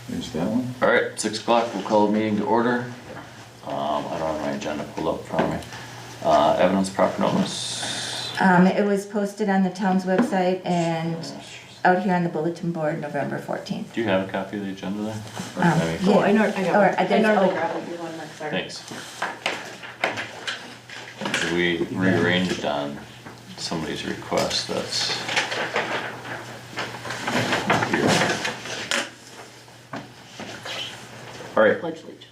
There's that one. All right, 6 o'clock, we'll call the meeting to order. I don't have my agenda pulled up in front of me. Evidence proper notice. It was posted on the town's website and out here on the bulletin board November 14th. Do you have a copy of the agenda there? Yeah. Oh, I got Or, one. I there's- normally oh. grab it, you want one, sorry. Thanks. So we rearranged on somebody's request, that's here. All right, Pledge allegiance.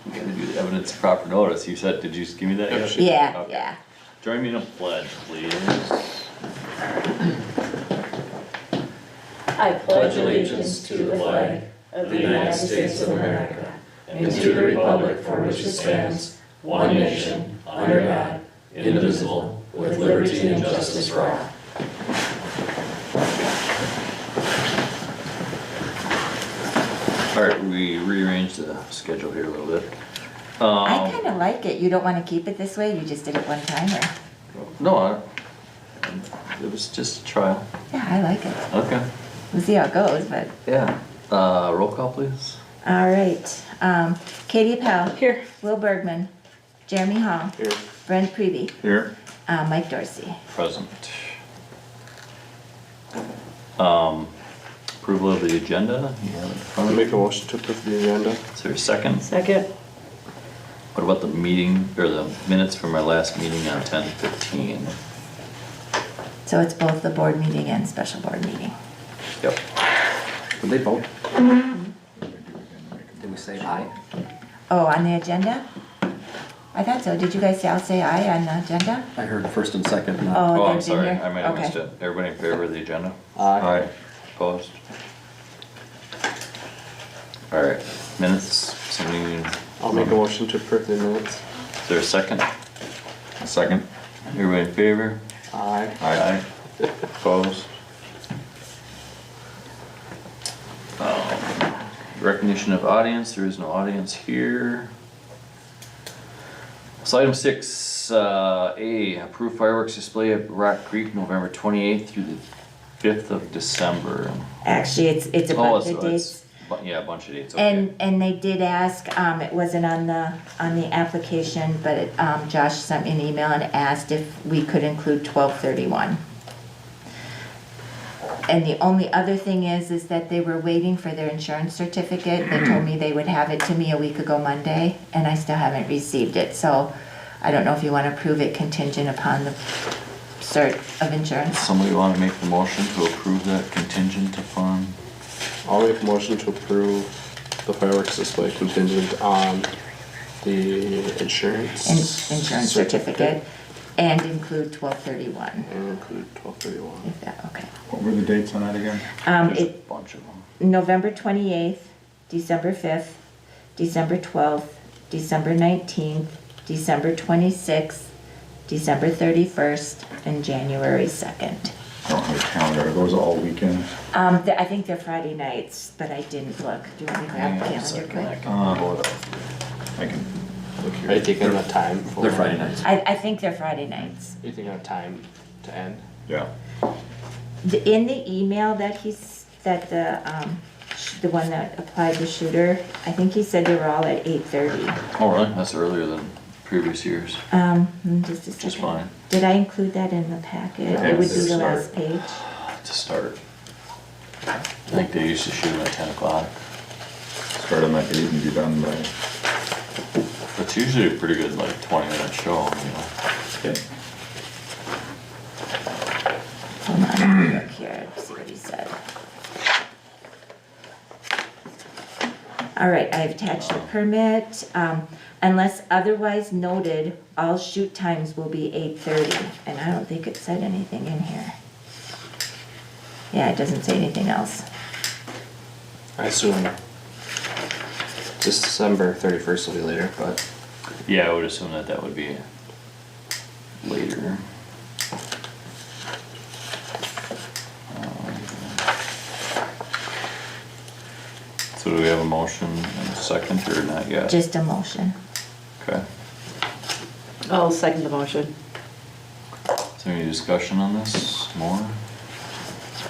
we gotta do the evidence proper notice. You said, did you just give me that yet? Yeah, Okay. yeah. Join me in a pledge, please. I pledge allegiance to the flag of the United States of America and to the republic for which it stands, one nation, under God, indivisible, with liberty and justice for all. All right, we rearranged the schedule here a little bit. I kind of like it. You don't want to keep it this way? You just did it one time or? No, it was just a trial. Yeah, I like it. Okay. We'll see how it goes, but. Yeah. Roll call, please. All right. Katie Appel. Here. Will Bergman. Jeremy Hall. Here. Brent Preby. Here. Mike Dorsey. Present. Approval of the agenda. You have it in front I'll of make a you. motion to approve the agenda. Is there a second? Second. What about the meeting, or the minutes from our last meeting on 10/15? So it's both the board meeting and special board meeting. Yep. Did they vote? Did we say aye? Oh, on the agenda? I thought so. Did you guys all say aye on the agenda? I heard first and second. Oh, Oh, I'm they're sorry, here? I might have missed Okay. it. Everybody in favor of the agenda? Aye. Opposed? All right, minutes, somebody, I'll make a motion to approve the minutes. is there a second? A second. Everybody in favor? Aye. Aye. Opposed? Recognition of audience, there is no audience here. So item 6, approved fireworks display at Rock Creek, November 28th through the 5th of December. Actually, it's a bunch of dates. Yeah, a bunch of dates, okay. And they did ask, it wasn't on the application, but Josh sent me an email and asked if we could include 12/31. And the only other thing is that they were waiting for their insurance certificate. They told me they would have it to me a week ago Monday, and I still haven't received it. So I don't know if you want to approve it contingent upon the cert of insurance. Somebody want to make the motion to approve that contingent upon? I'll make a motion to approve the fireworks display contingent on the insurance. Insurance certificate, and include 12/31, And include 12/31. if that, okay. What were the dates on that again? There's a It, bunch of them. November 28th, December 5th, December 12th, December 19th, December 26th, December 31st, and January 2nd. I don't have a calendar, are those all weekends? I think they're Friday nights, but I didn't look. Do you want me to grab the Hang on a calendar second, I quick? can pull it up. I can look Are you here. taking the time for? They're Friday nights. I think they're Friday nights. Are you taking a time to end? Yeah. In the email that the one that applied the shooter, I think he said they were all at 8:30. Oh, really? That's earlier than previous years. Just a second. Just fine. Did I include that in the packet? Yeah, It would be it's the start. last page. To start. I think they used to shoot them at 10 o'clock. Start them at 8 and be done by. It's usually a pretty good, like, 20-minute show, you know? Okay. Hold on, let me look here, see what he said. All right, I have attached the permit. Unless otherwise noted, all shoot times will be 8:30, and I don't think it said anything in here. Yeah, it doesn't say anything else. I assume December 31st will be later, but Yeah, I would assume that that would be later. So do we have a motion and a second or not yet? Just a motion. Okay. I'll second the motion. Is there any discussion on this more?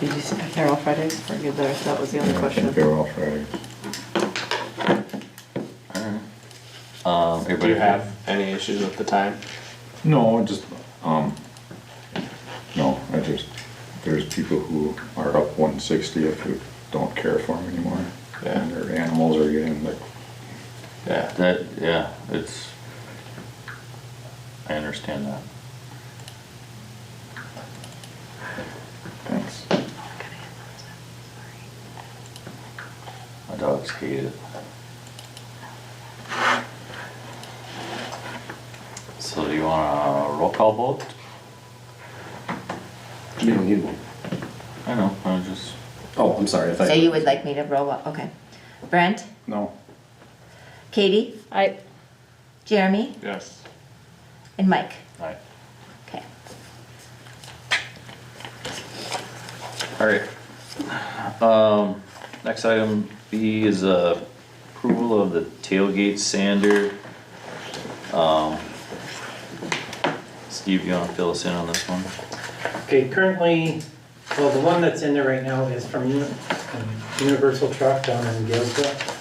Did you say if they're all Fridays? Or good there, that was the only I question. think they were all Fridays. Alright. Do Everybody you have any issues with the time? No, just, no, there's people who are up 160th who don't care for them anymore. Yeah. And their animals are getting like, Yeah. that, yeah, it's, I understand that. thanks. My dogs hate it. So do you want a roll call vote? You don't need one. I know, I just, Oh, I'm sorry, I thought. So you would like me to roll, okay. Brent, No, Katie, I, Jeremy, Yes. and Mike. alright. Okay. Alright. Next item B is approval of the tailgate sander. Steve, you wanna fill us in on this one? Okay, currently, well, the one that's in there right now is from Universal Truck down in Gilsville.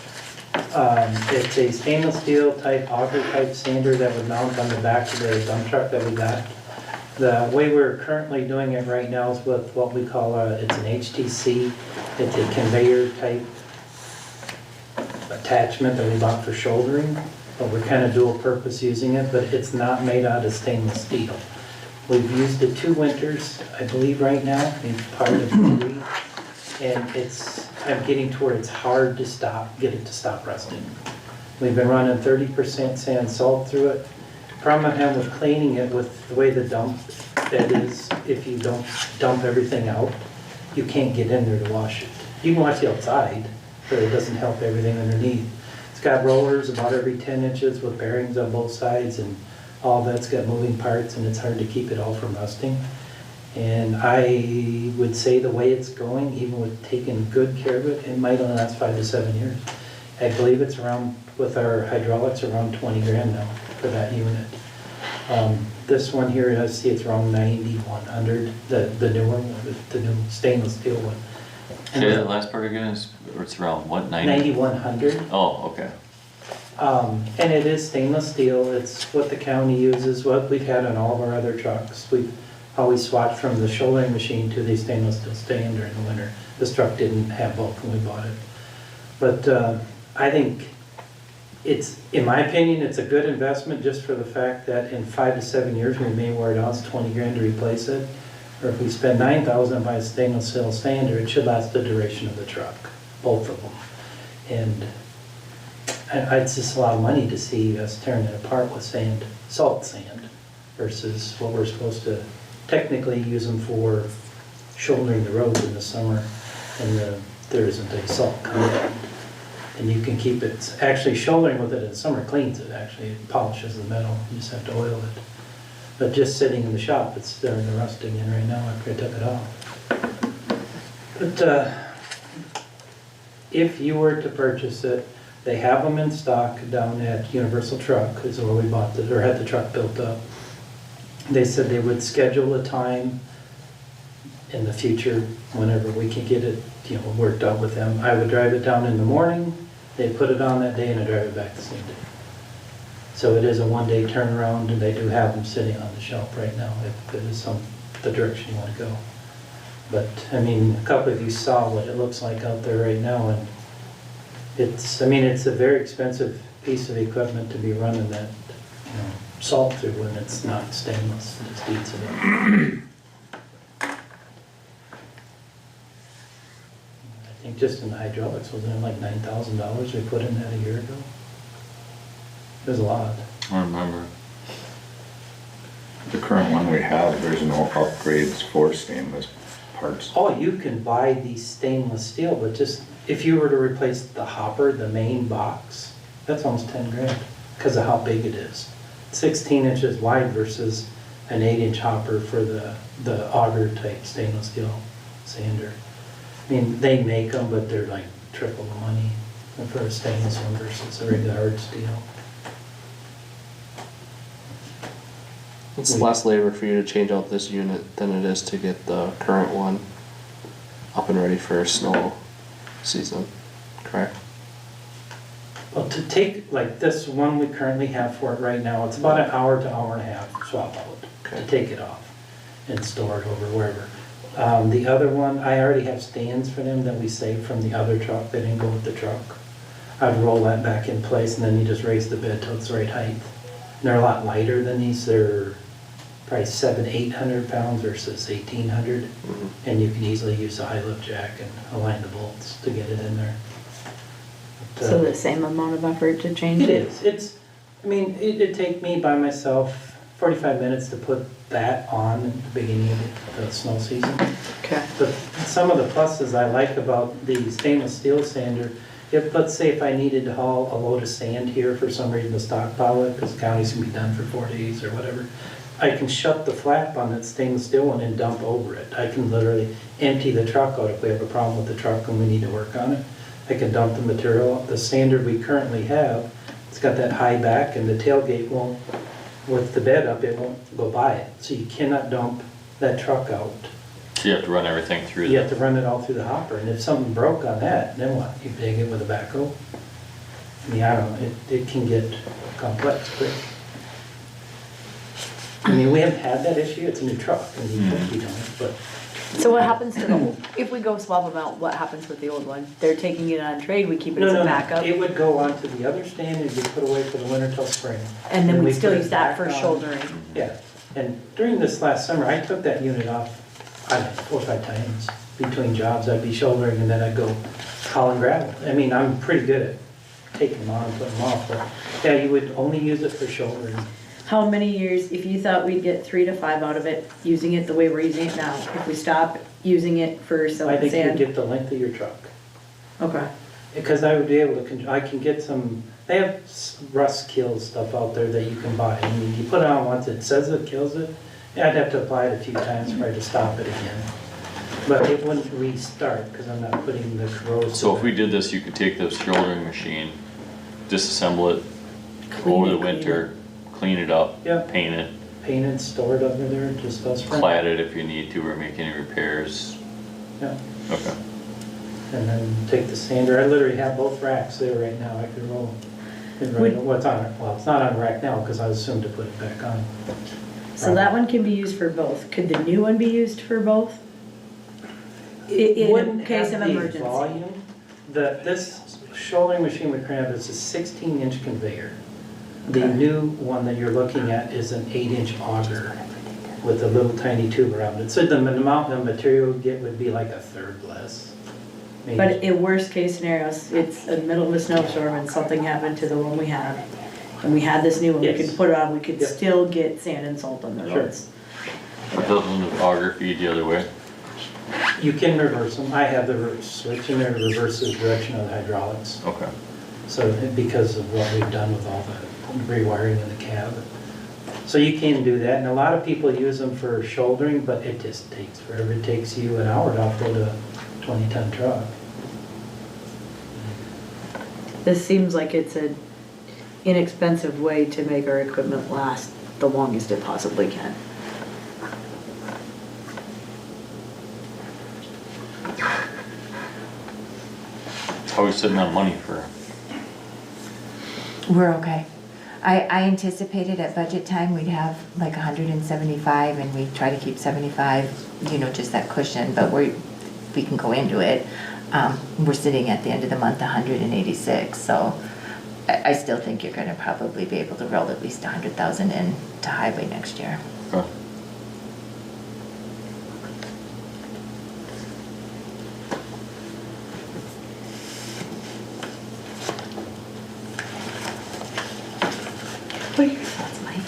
It's a stainless steel type, auger type sander that would mount on the back of the dump truck that we got. The way we're currently doing it right now is with what we call it's an HTC. It's a conveyor type attachment that we bought for shouldering, but we're kind of dual purpose using it, but it's not made out of stainless steel. We've used it 2 winters, I believe right now, maybe part of 3. And I'm getting to where it's hard to get it to stop rusting. We've been running 30% sand salt through it. Problem I'm having with cleaning it with the way the dump bed is, if you don't dump everything out, you can't get in there to wash it. You can wash the outside, but it doesn't help everything underneath. It's got rollers about every 10 inches with bearings on both sides, and all that's got moving parts, and it's hard to keep it all from rusting. And I would say the way it's going, even with taking good care of it, it might only last 5 to 7 years. I believe it's around, with our hydraulics, around 20 grand now for that unit. This one here, I see it's around 9,100, the new one, the new stainless steel one. Say that last part again, it's around what, 90? 9,100. Oh, okay. And it is stainless steel. It's what the county uses, what we've had on all of our other trucks. We've always swatched from the shouldering machine to the stainless steel stand during the winter. This truck didn't have both when we bought it. But I think it's, in my opinion, it's a good investment just for the fact that in 5 to 7 years, we may wear it out, it's 20 grand to replace it. Or if we spend 9,000 and buy a stainless steel sander, it should last the duration of the truck, both of them. And it's just a lot of money to see us tearing it apart with sand, salt sand, versus what we're supposed to technically use them for shouldering the roads in the summer, and there isn't a salt content. And you can keep it, actually shouldering with it in the summer cleans it, actually, it polishes the metal, you just have to oil it. But just sitting in the shop, it's starting to rusting in right now after I took it off. But if you were to purchase it, they have them in stock down at Universal Truck, is where we bought it, or had the truck built up. They said they would schedule a time in the future, whenever we can get it, worked out with them. I would drive it down in the morning, they put it on that day, and I drive it back the same day. So it is a one-day turnaround, and they do have them sitting on the shelf right now, if it is the direction you want to go. But, I mean, a couple of you saw what it looks like out there right now, and it's a very expensive piece of equipment to be running that, salt through when it's not stainless, it just eats it up. I think just in the hydraulics, wasn't it like $9,000 we put in that a year ago? It was a lot. I remember. the current one we have, there's no upgrades for stainless parts. Oh, you can buy these stainless steel, but just, if you were to replace the hopper, the main box, that's almost 10 grand, because of how big it is. 16 inches wide versus an 8-inch hopper for the auger type stainless steel sander. I mean, they make them, but they're like triple the money for a stainless one versus a regular hard steel. It's less labor for you to change out this unit than it is to get the current one up and ready for snow season, correct? Well, to take, like this one we currently have for it right now, it's about an hour to hour and a half swap out to Okay. take it off and store it over wherever. The other one, I already have stands for them that we saved from the other truck, they didn't go with the truck. I'd roll that back in place and then you just raise the bed till it's the right height. And they're a lot lighter than these, they're probably 800 pounds versus 1,800. Mhm. And you can easily use the high lift jack and align the bolts to get it in there. But, So the same amount of effort to change it it? is, it'd take me by myself 45 minutes to put that on at the beginning of the snow season. Okay. But some of the pluses I like about the stainless steel sander, if, let's say if I needed to haul a load of sand here for some reason to stockpile it, because the county's gonna be done for 4 days or whatever, I can shut the flap on that stainless steel one and dump over it. I can literally empty the truck out if we have a problem with the truck and we need to work on it. I can dump the material. The sander we currently have, it's got that high back and the tailgate won't, with the bed up, it won't go by it. So you cannot dump that truck out. So you have to run everything through You have the, to run it all through the hopper, and if something broke on that, then what? You dig it with a backhoe? I mean, I don't know, it can get complex quick. I mean, we haven't had that issue, it's a new truck, and you think we don't, but So what happens to the old, if we go swap them out, what happens with the old one? They're taking it on trade, we keep it no, as no, a no. backup? It would go onto the other stand and be put away for the winter till spring. And then we we still put it use that back for on. shouldering? Yeah, and during this last summer, I took that unit off, I don't know, 4 or 5 times between jobs. I'd be shouldering and then I'd go hauling gravel. I mean, I'm pretty good at taking them on and putting them off, but yeah, you would only use it for shouldering. How many years, if you thought we'd get 3 to 5 out of it, using it the way we're using it now, if we stop using it for I selling think you sand? get the length of your truck. Okay. Because I would be able to, I can get some, they have rust kill stuff out there that you can buy. I mean, you put it on once, it says it kills it. Yeah, I'd have to apply it a few times for it to stop it again. But it wouldn't restart because I'm not putting the corrosive. so if we did this, you could take the shouldering machine, disassemble it Clean over it, the clean winter, clean it up, Yeah. paint it, Paint it, store it under there, just us. clad it if you need to, or make any repairs. Yeah, Okay. and then take the sander. I literally have both racks there right now. I could roll it right, Would- what's on it? Well, it's not on the rack now because I assumed to put it back on. So that one can be used for both. Could the new one be used for both? In Wouldn't case have of the emergency? volume. This shouldering machine we currently have is a 16-inch conveyor. The Okay. new one that you're looking at is an 8-inch auger with a little tiny tube around it. So the amount of material you get would be like a third less. maybe. But in worst case scenarios, it's in the middle of a snowstorm and something happened to the one we had, and we had this new one, we Yes. could put it on, we could Yep. still get sand and salt on the Sure. roads. But doesn't the auger feed the other way? You can reverse them. I have the switch in there to reverse the direction of the hydraulics. Okay. So because of what we've done with all the rewiring in the cab. So you can do that, and a lot of people use them for shouldering, but it just takes forever. It takes you an hour to offload a 20-ton truck. This seems like it's an inexpensive way to make our equipment last the longest it possibly can. How are we sitting on money for, We're okay. I anticipated at budget time, we'd have like 175 and we try to keep 75, just that cushion, but we can go into it. We're sitting at the end of the month, 186, so I still think you're gonna probably be able to roll at least 100,000 into highway next year. okay. What are your thoughts, Mike?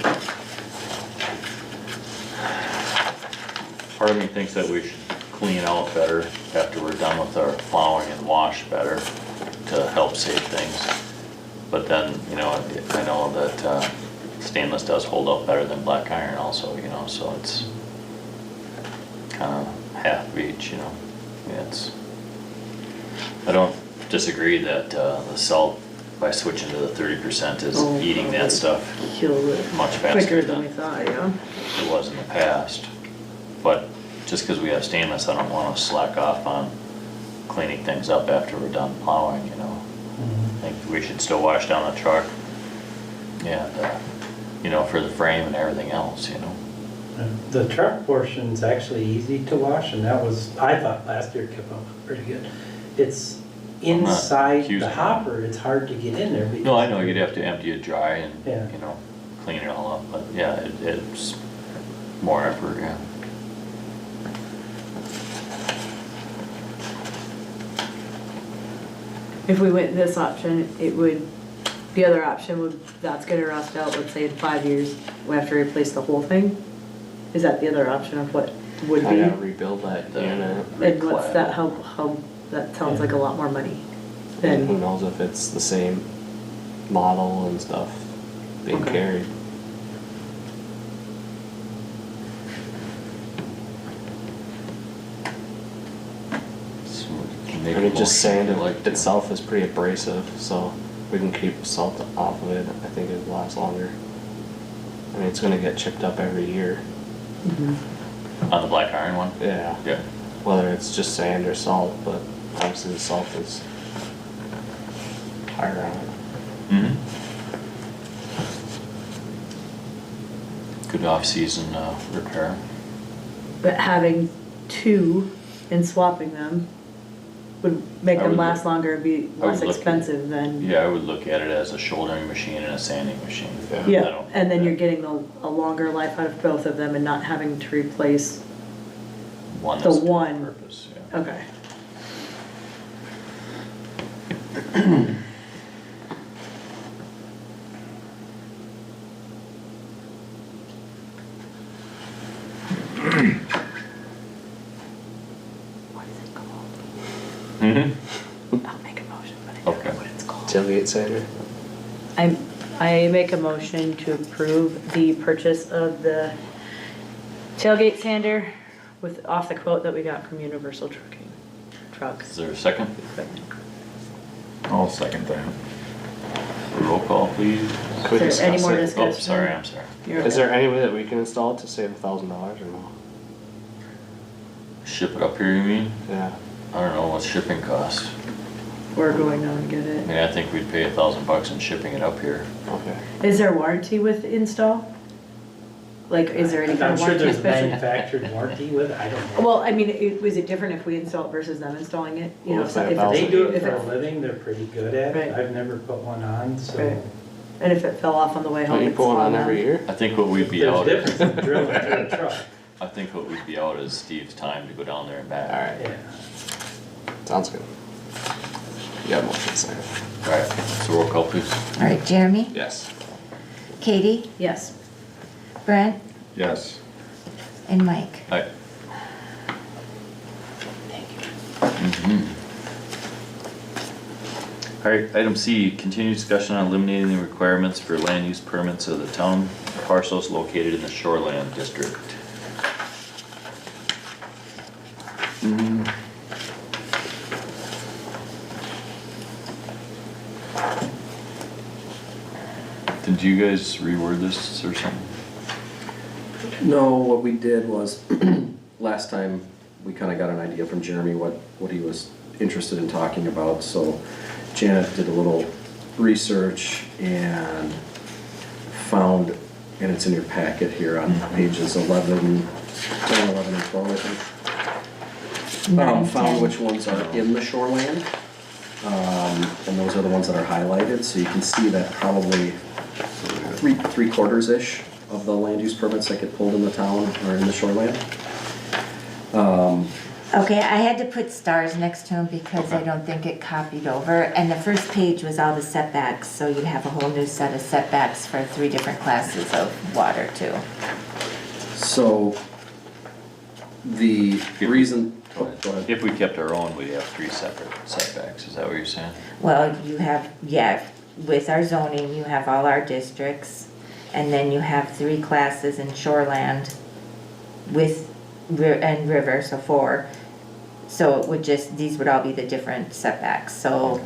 Part of me thinks that we should clean out better after we're done with our plowing and wash better to help save things. But then, I know that stainless does hold up better than black iron also, so it's kind of half of each, Yeah, I don't disagree that the salt, by switching to the 30%, is Oh, eating that stuff Kill it much faster quicker than than we thought, yeah. it was in the past. But just because we have stainless, I don't want to slack off on cleaning things up after we're done plowing, you know. I think we should still wash down the truck and, you know, for the frame and everything else, you know. The truck portion's actually easy to wash, and that was, I thought last year kept up pretty good. It's I'm not inside accusing the you. hopper, it's hard to get in there because. No, I know, you'd have to empty it dry and, Yeah. you know, clean it all up, but yeah, it's more effort, yeah. If we went this option, it would, the other option would, that's gonna rust out, let's say in 5 years, we have to replace the whole thing? Is that the other option of what would I be? gotta rebuild that unit. And what's that, how, that sounds like a lot more money And who than, knows if it's the same model and stuff being Okay. carried. So we can make I a mean, just motion sand if you like to. itself is pretty abrasive, so we can keep salt off of it. I think it lasts longer. I mean, it's gonna get chipped up every year. On the black iron one? Yeah. Yeah. Whether it's just sand or salt, but obviously the salt is higher on it. Mm-hmm. Good off-season repair. but having two and swapping them would make I them would last look- longer, be I would less look at- expensive than. Yeah, I would look at it as a shouldering machine and a sanding machine. I Yeah, don't- and then you're getting a longer life out of both of them and not having to replace, One the that's dual one. purpose, yeah. okay. What is it called? Mm-hmm. I'll make a motion, but I don't Okay. know what it's called. Tailgate sander. I make a motion to approve the purchase of the tailgate sander with, off the quote that we got from Universal Truck Is there a second? Equipment. I'll second that. Roll call, please. Could we Is there any discuss more it? discussion? Oh, sorry, I'm sorry. You're Is okay. there any way that we can install it to save $1,000 or no? Ship it up here, you mean? Yeah. I don't know, what's shipping cost? We're going down and get I it. mean, I think we'd pay $1,000 in shipping it up here. Okay. Is there warranty with install? Like, is there any kind I'm of sure warranty there's especially? manufactured warranty with it, I don't know. Well, I mean, was it different if we install it versus them installing it? You know, Well, so if if they- They it's- do it if for a it- living, they're pretty good at Right. it. I've never put one on, so. Right. And if it fell off on the way home, Don't you it's put one on them. every year? I think what we'd be There's out, difference in drilling through a truck. I think what we'd be out is Steve's time to go down there and back. Alright, Yeah. sounds good. Yeah, motion second. Alright, so roll call, please. All right, Jeremy, Yes. Katie, Yes. Brent, Yes. and Mike. Aye. Mhm. All right, item C, continued discussion on eliminating the requirements for land use permits of the town parcels located in the shoreland district. Did you guys reword this or something? No, what we did was, last time, we kinda got an idea from Jeremy what he was interested in talking about, so Janet did a little research and found, and it's in your packet here on pages 11, 10, 11, and 12, I think. Nine, Found 10. which ones are in the shoreland, and those are the ones that are highlighted, so you can see that probably three quarters-ish of the land use permits that get pulled in the town are in the shoreland. Okay, I had to put stars next to them because I Okay. don't think it copied over. And the first page was all the setbacks, so you'd have a whole new set of setbacks for 3 different classes of water too. So, the reason, oh, go ahead. If we kept our own, we'd have 3 separate setbacks, is that what you're saying? Well, you have, yeah, with our zoning, you have all our districts, and then you have 3 classes in shoreland with, and river, so 4. So it would just, these would all be the different setbacks, so,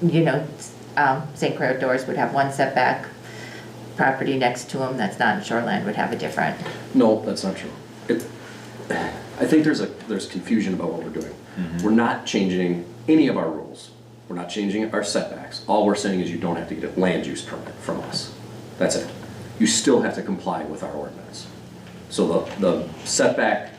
you know, St. Croix outdoors would have 1 setback, property next to them that's not in shoreland would have a different. No, that's not true. I think there's confusion about what we're doing. We're not changing any of our rules. We're not changing our setbacks. All we're saying is you don't have to get a land use permit from us. That's it. You still have to comply with our ordinance. So the setback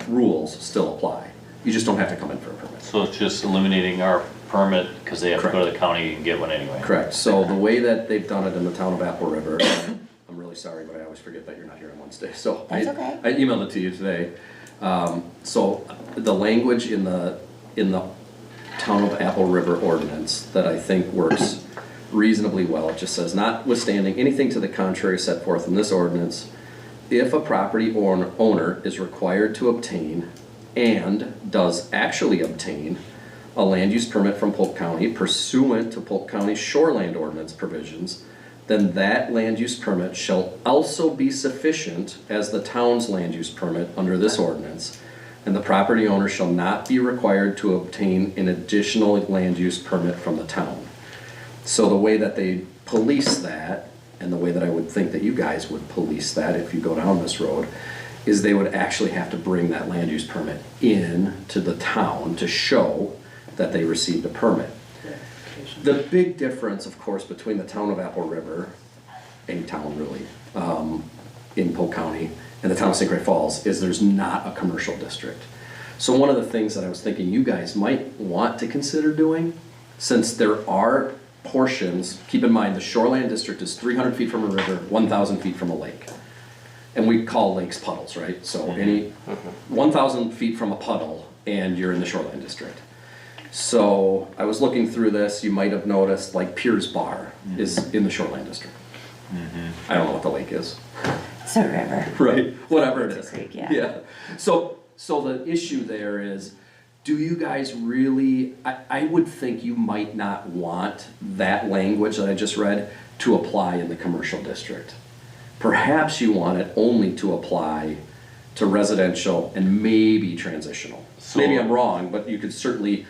rules still apply. You just don't have to come in for a permit. So it's just eliminating our permit, because they have to go to the county and get one anyway. Correct. So the way that they've done it in the town of Apple River, I'm really sorry, but I always forget that you're not here on Wednesday. So That's okay. I emailed it to you today. So the language in the town of Apple River ordinance that I think works reasonably well, it just says, notwithstanding anything to the contrary set forth in this ordinance, if a property owner is required to obtain and does actually obtain a land use permit from Polk County pursuant to Polk County shoreland ordinance provisions, then that land use permit shall also be sufficient as the town's land use permit under this ordinance, and the property owner shall not be required to obtain an additional land use permit from the town. So the way that they police that, and the way that I would think that you guys would police that if you go down this road, is they would actually have to bring that land use permit in to the town to show that they received a permit. The big difference, of course, between the town of Apple River, any town really, in Polk County, and the town of St. Croix Falls, is there's not a commercial district. So one of the things that I was thinking you guys might want to consider doing, since there are portions, keep in mind the shoreland district is 300 feet from a river, 1,000 feet from a lake. And we call lakes puddles, right? So any 1,000 feet from a puddle and you're in the shoreland district. So I was looking through this, you might have noticed like Piers Bar is in the shoreland district. I don't know what the lake is. It's a river. Right, whatever it It's is. a creek, yeah. Yeah, so the issue there is, do you guys really, I would think you might not want that language that I just read to apply in the commercial district. Perhaps you want it only to apply to residential and maybe transitional. So- Maybe I'm wrong, but you could certainly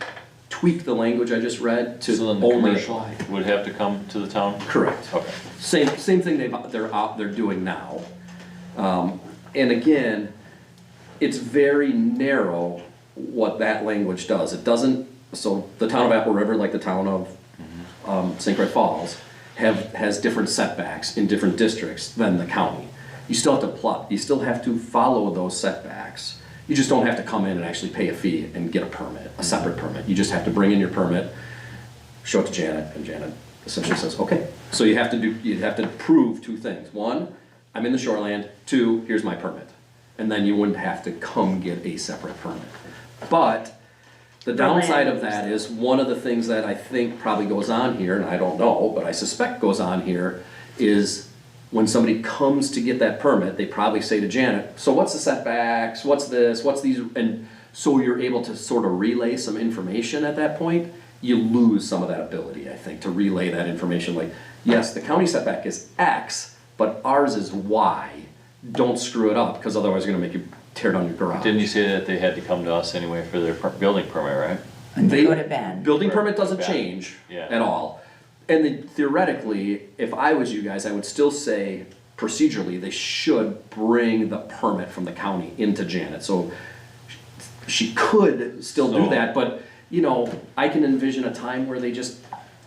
tweak the language I just read to So then the only commercial apply. would have to come to the town? Correct. Okay. Same thing they're doing now. And again, it's very narrow what that language does. It doesn't, so the town of Apple River, like the town of St. Croix Falls, has different setbacks in different districts than the county. You still have to follow those setbacks. You just don't have to come in and actually pay a fee and get a permit, a separate permit. You just have to bring in your permit, show it to Janet, and Janet essentially says, okay. So you have to prove two things. One, I'm in the shoreland. Two, here's my permit. And then you wouldn't have to come get a separate permit. But the downside of that is, one of the things that I think probably goes on here, and I don't know, but I suspect goes on here, is when somebody comes to get that permit, they probably say to Janet, so what's the setbacks, what's this, what's these, and so you're able to sort of relay some information at that point. You lose some of that ability, I think, to relay that information, like, yes, the county setback is X, but ours is Y. Don't screw it up, because otherwise you're gonna make you tear down your garage. Didn't you say that they had to come to us anyway for their building permit, right? And they go to Ben. Building permit doesn't Yeah. change Yeah. at all. And then theoretically, if I was you guys, I would still say procedurally, they should bring the permit from the county into Janet. So she could still do So- that, but you know, I can envision a time where they just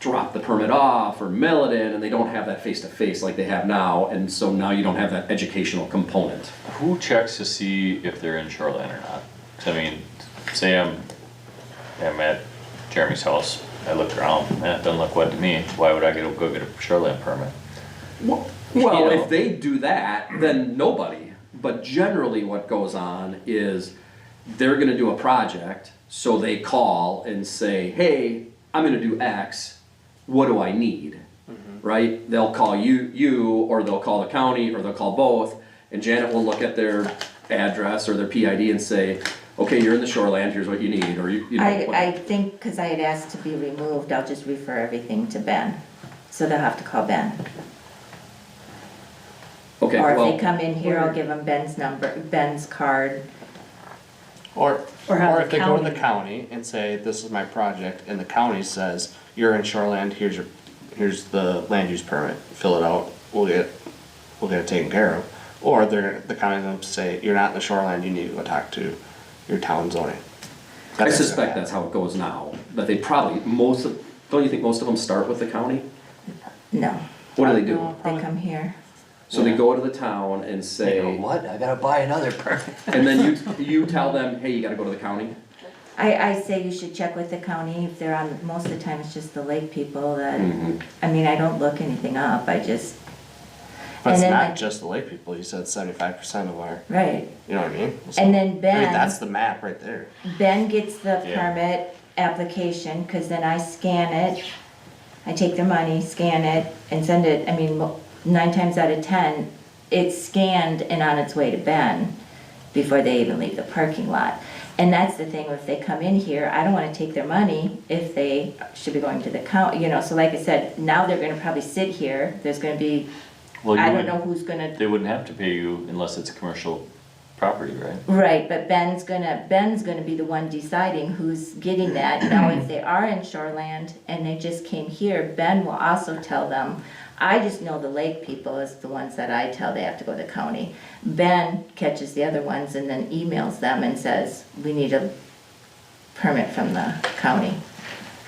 drop the permit off or mail it in and they don't have that face-to-face like they have now, and so now you don't have that educational component. Who checks to see if they're in shoreline or not? 'Cause I mean, say I'm at Jeremy's house, I look around, it doesn't look wet to me, why would I go get a shoreline permit? Well, You know. if they do that, then nobody. But generally what goes on is they're gonna do a project, so they call and say, hey, I'm gonna do X, what do I need? Right? They'll call you, or they'll call the county, or they'll call both, and Janet will look at their address or their PID and say, okay, you're in the shoreland, here's what you need, or you know. I whatever. think, because I had asked to be removed, I'll just refer everything to Ben. So they'll have to call Ben. Okay, Or if well, they come in here, I'll give them Ben's number, Ben's card. Or have the if they go to the county. county and say, this is my project, and the county says, you're in shoreland, here's the land use permit, fill it out, we'll get it taken care of. Or the county's gonna say, you're not in the shoreline, you need to go talk to your town zoning. I That's suspect gonna that's how it goes now, but they probably, don't you think most of them start with the county? No, What do they do? No. they come here. So they go to the town and They go, say, what? I gotta buy another permit. and then you tell them, hey, you gotta go to the county? I say you should check with the county if they're on, most of the time it's just the lake people that, Mhm. I mean, I don't look anything up, I just, But it's and then not I- just the lake people, you said 75% of our, right. you know what I mean? And then I mean, Ben, that's the map right there. Ben gets the Yeah. permit application, cause then I scan it, I take their money, scan it, and send it, I mean, 9 times out of 10, it's scanned and on its way to Ben before they even leave the parking lot. And that's the thing, if they come in here, I don't wanna take their money if they should be going to the county, you know, so like I said, now they're gonna probably sit here, there's gonna be, Well, you I don't would- know who's gonna, They wouldn't have to pay you unless it's a commercial property, right? right, but Ben's gonna be the one deciding who's getting that. Now, if they are in shoreland and they just came here, Ben will also tell them, I just know the lake people is the ones that I tell they have to go to the county. Ben catches the other ones and then emails them and says, we need a permit from the county.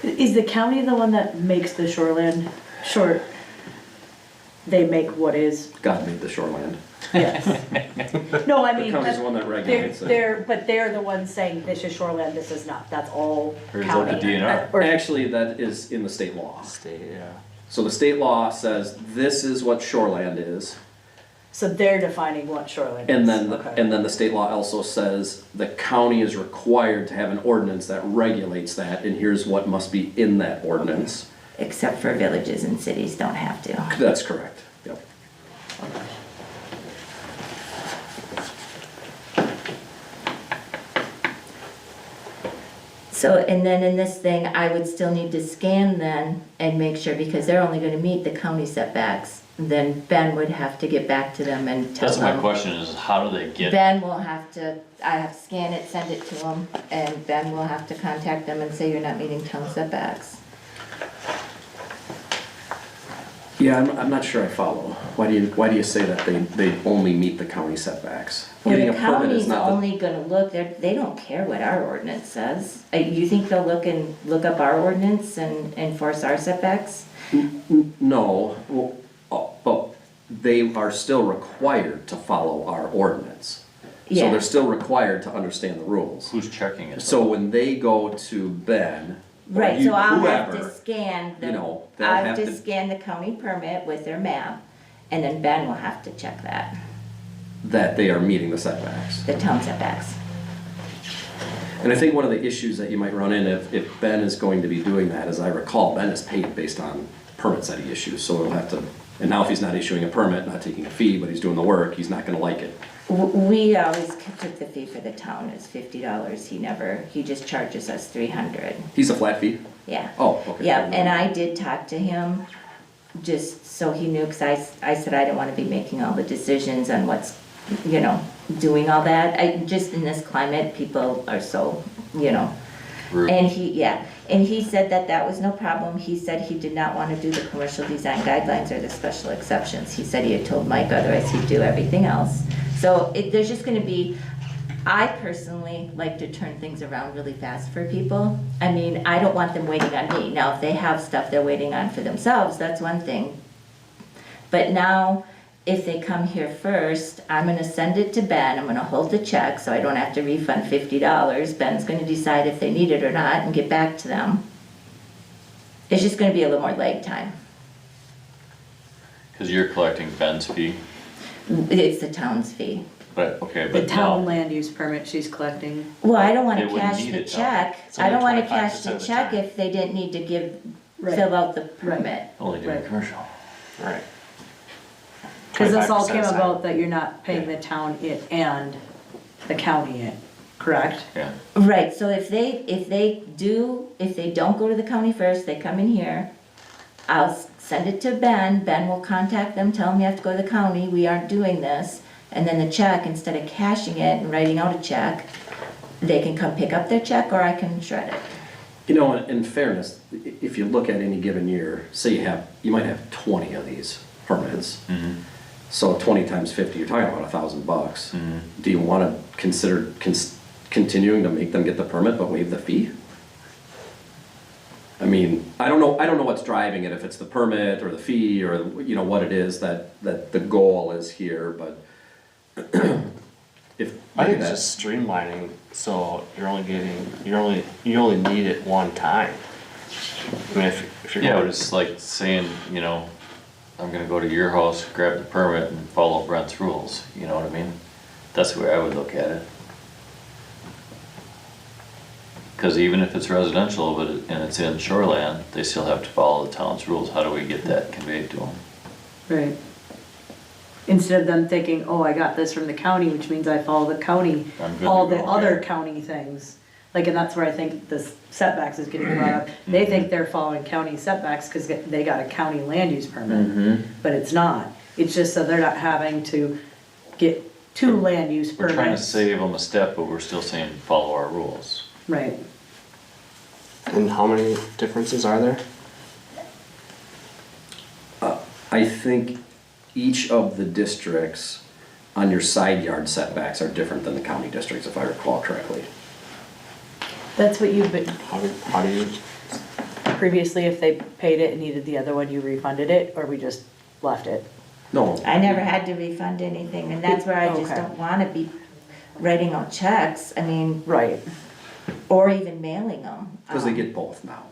Is the county the one that makes the shoreland short? They make what is? God made the shoreland. Yes. No, I The mean, county's the one that regulates it. they're the ones saying this is shoreland, this is not, that's all Or is county. that the DNR? Or- Actually, that is in the state law. State, yeah. So the state law says this is what shoreland is, So they're defining what shoreland is. and then, Okay. and then the state law also says the county is required to have an ordinance that regulates that, and here's what must be in that ordinance. Except for villages and cities don't have to. That's correct, yep. So, and then in this thing, I would still need to scan then and make sure, because they're only gonna meet the county setbacks. Then Ben would have to get back to them and tell That's them. my question is how do they get, Ben will have to, I have to scan it, send it to him, and Ben will have to contact them and say you're not meeting town setbacks. Yeah, I'm not sure I follow. Why do you say that they only meet the county setbacks? Well, Getting the a permit is county's not the. only gonna look, they don't care what our ordinance says. You think they'll look up our ordinance and enforce our setbacks? No, well, but they are still required to follow our ordinance. So Yeah. they're still required to understand the rules. who's checking it? So when they go to Ben, or Right, you, so I'll have to whoever, scan you know, the, they'll I'll have have to- to scan the county permit with their map, and then Ben will have to check that, that they are meeting the setbacks. the town setbacks. And I think one of the issues that you might run in if Ben is going to be doing that, as I recall, Ben is paid based on permits that he issues, so he'll have to, and now if he's not issuing a permit, not taking a fee, but he's doing the work, he's not gonna like it. We always took the fee for the town, it's $50, he just charges us 300, He's a flat fee? yeah. Oh, okay. Yeah, and I did talk to him, just so he knew, cause I said I didn't wanna be making all the decisions on what's, doing all that. Just in this climate, people are so, Rude. And he said that was no problem. He said he did not wanna do the commercial design guidelines or the special exceptions. He said he had told Mike otherwise he'd do everything else. So there's just gonna be, I personally like to turn things around really fast for people. I mean, I don't want them waiting on me. Now, if they have stuff they're waiting on for themselves, that's one thing. But now, if they come here first, I'm gonna send it to Ben, I'm gonna hold the check, so I don't have to refund $50. Ben's gonna decide if they need it or not and get back to them. It's just gonna be a little more lag time. Cause you're collecting Ben's fee, It's the town's fee. but, okay, The but town now, land use permit she's collecting. Well, I don't They wanna wouldn't cash need the it, though. check, It's I don't only wanna cash 25% the of the check time. if they didn't need to Right. fill out the permit. only doing Right. commercial. Right. Cause this all 25% came of the time. about that you're not paying the town it and the county it, correct? Yeah, Right, so if they don't go to the county first, they come in here, I'll send it to Ben, Ben will contact them, tell them you have to go to the county, we aren't doing this. And then the check, instead of cashing it and writing out a check, they can come pick up their check or I can shred it. In fairness, if you look at any given year, say you might have 20 of these permits. So 20 times 50, you're talking about $1,000. Mm-hmm. Do you wanna consider continuing to make them get the permit but waive the fee? I mean, I don't know what's driving it, if it's the permit or the fee or, you know, what it is that the goal is here, but if. I think it's just streamlining, so you only need it one time. I mean, if you're Yeah, going but it's like saying, you know, I'm gonna go to your house, grab the permit and follow Brent's rules, you know what I mean? That's the way I would look at it. Cause even if it's residential, and it's in shoreland, they still have to follow the town's rules. How do we get that conveyed to them? Right. Instead of them thinking, oh, I got this from the county, which means I follow the county, I'm good to all the go, other okay. county things. Like, and that's where I think the setbacks is getting brought up. They think they're following county setbacks because they got a county land use permit, but it's not. It's just so they're not having to get two land use We're trying to permits. save them a step, but we're still saying follow our rules. Right. And how many differences are there? I think each of the districts on your side yard setbacks are different than the county districts, if I recall correctly. That's what you've been, How do you, previously, if they paid it and needed the other one, you refunded it, or we just left it? No, I never had to refund anything, and that's where I just Okay. don't wanna be writing out checks, I mean, Right. or even mailing them. because they get both now.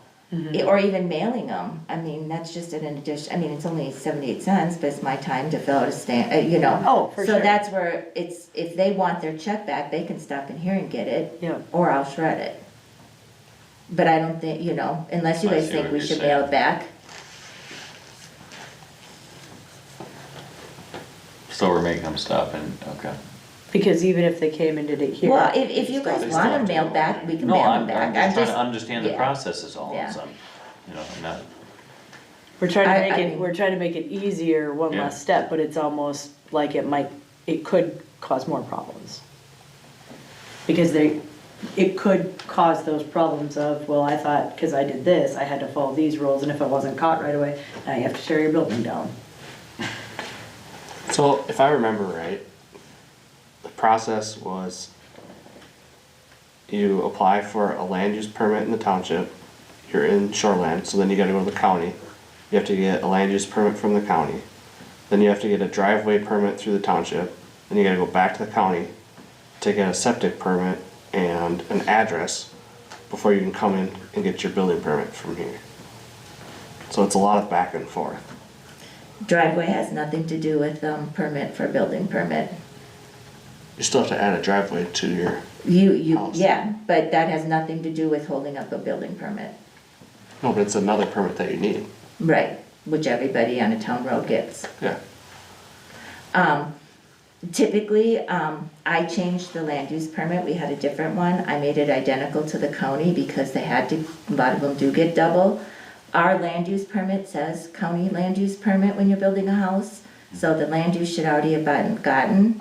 Or even mailing them, I mean, that's just an addition, I mean, it's only 78 cents, but it's my time to fill out a stamp, you know. Oh, for So sure. that's where it's, if they want their check back, they can stop in here and get it. Yeah. Or I'll shred it. But I don't think, you know, unless you I guys see think what we you're should saying. mail it back. So we're making them stop and, okay. Because even if they came and did it here. Well, if you guys They want still have them to mailed go. back, we can No, mail I'm them back. just trying to understand the yeah. process is all, Yeah. so, you know, not, We're trying to I make it, mean- we're trying to make it easier, one Yeah. less step, but it's almost like it could cause more problems. Because it could cause those problems of, well, I thought, cause I did this, I had to follow these rules, and if it wasn't caught right away, now you have to tear your building down. so if I remember right, the process was you apply for a land use permit in the township, you're in shoreland, so then you gotta go to the county. You have to get a land use permit from the county. Then you have to get a driveway permit through the township. Then you gotta go back to the county to get a septic permit and an address before you can come in and get your building permit from here. So it's a lot of back and forth. Driveway has nothing to do with, permit for building permit. You still have to add a driveway to your, You, House. yeah, but that has nothing to do with holding up a building permit. no, but it's another permit that you need. Right, which everybody on a town road gets. Yeah. Typically, I changed the land use permit, we had a different one, I made it identical to the county because they had to, a lot of them do get double. Our land use permit says county land use permit when you're building a house, so the land use should already have been gotten.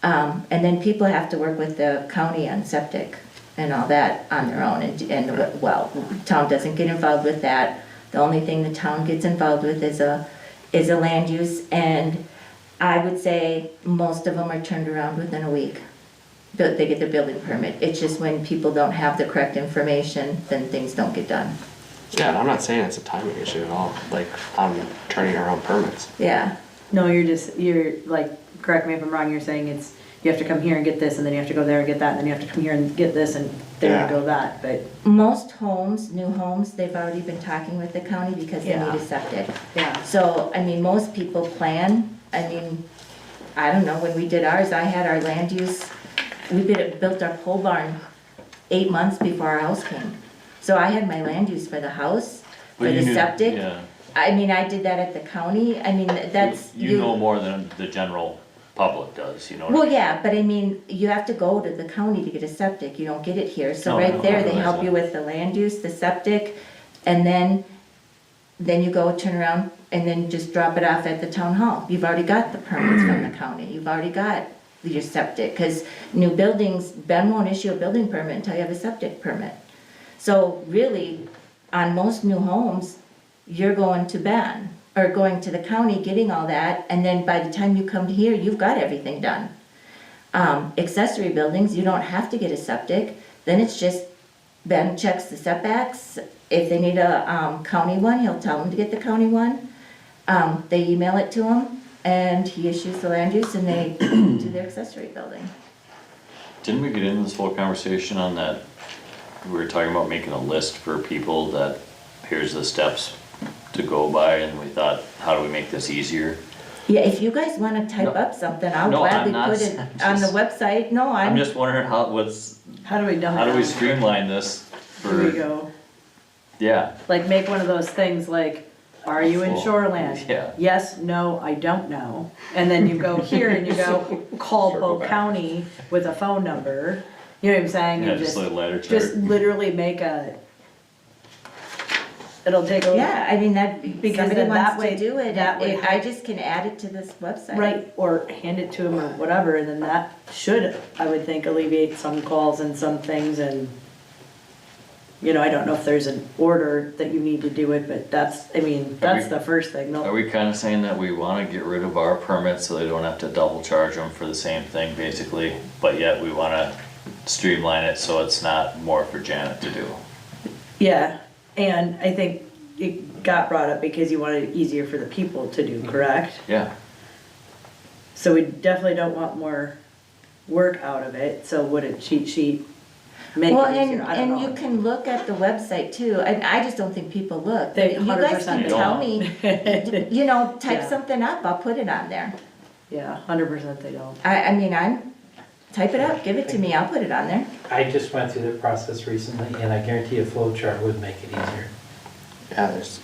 And then people have to work with the county on septic and all that on their own, and well, town doesn't get involved with that. The only thing the town gets involved with is a land use, and I would say most of them are turned around within a week. They get their building permit. It's just when people don't have the correct information, then things don't get done. Yeah, and I'm not saying it's a timing issue at all, like, I'm turning around permits. Yeah, No, you're like, correct me if I'm wrong, you're saying you have to come here and get this, and then you have to go there and get that, and then you have to come here and get this, and there Yeah. you go that, but, most homes, new homes, they've already been talking with the county because they Yeah. need a septic. yeah. So, I mean, most people plan, I mean, I don't know, when we did ours, I had our land use, built our pole barn 8 months before our house came. So I had my land use for the house, for But you the knew- septic. yeah. I mean, I did that at the county, I mean, that's. You know more than the general public does, you know? what I Well, mean? yeah, but I mean, you have to go to the county to get a septic, you don't get it here, so No, right no, there, I they realize help that. you with the land use, the septic, and then you go turn around and then just drop it off at the town hall. You've already got the permits from the county, you've already got your septic, cause new buildings, Ben won't issue a building permit until you have a septic permit. So really, on most new homes, you're going to Ben or going to the county, getting all that, and then by the time you come to here, you've got everything done. Accessory buildings, you don't have to get a septic, then it's just, Ben checks the setbacks. If they need a, county one, he'll tell them to get the county one. They email it to him, and he issues the land use, and they do their accessory building. Didn't we get into this whole conversation on that? We were talking about making a list for people that, here's the steps to go by, and we thought, how do we make this easier? Yeah, if you guys wanna type up something, I'll No, I'm gladly not put it on the just- website. No, I'm just wondering how How do we dumb it how do we down? streamline this Here we for, go. yeah, Like make one of those things like, are you in Well, shoreland? yeah. Yes, no, I don't know. And then you go here and you go, call Circle Polk back. County with a phone number. You know what I'm saying? yeah, And just just, a letter just chart. literally make a, it'll take a. Yeah, I mean, that, Because somebody then that wants to way- do it, that would I help. just can add it to this website. Right, or hand it to them or whatever, and then that should, I would think, alleviate some calls and some things and, you know, I don't know if there's an order that you need to do it, but that's, I mean, that's the first thing. Are No, we kinda saying that we wanna get rid of our permits so they don't have to double charge them for the same thing, basically? But yet we wanna streamline it so it's not more for Janet to do. yeah, and I think it got brought up because you wanted it easier for the people to do, correct? Yeah, So we definitely don't want more work out of it, so would a cheat sheet make Well, it easier? I don't and you know. can look at the website too, and I just don't think people look. They You guys 100% can don't. tell me, you know, type Yeah. something up, I'll put it on there. Yeah, 100% they don't. I mean, type it up, give it to me, I'll put it on there. I just went through the process recently, and I guarantee a flow chart would make it easier. Yeah, there's,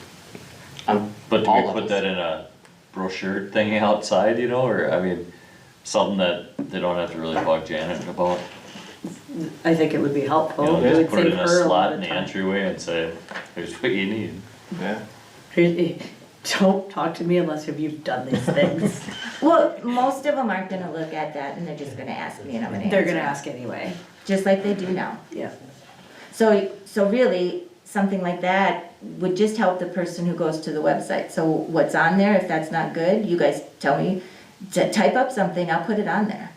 but do all we levels. put that in a brochure thing outside, you know, or, I mean, something that they don't have to really bug Janet about? I think it would be helpful. You know, It just would put it save in a her a lot slot of in the time. entryway and say, here's what you need. yeah. Don't talk to me unless if you've done these things. Well, most of them aren't gonna look at that, and they're just gonna ask me, and I'm gonna answer. They're gonna ask anyway. Just like they do now. Yeah. So really, something like that would just help the person who goes to the website. So what's on there, if that's not good, you guys tell me, type up something, I'll put it on there.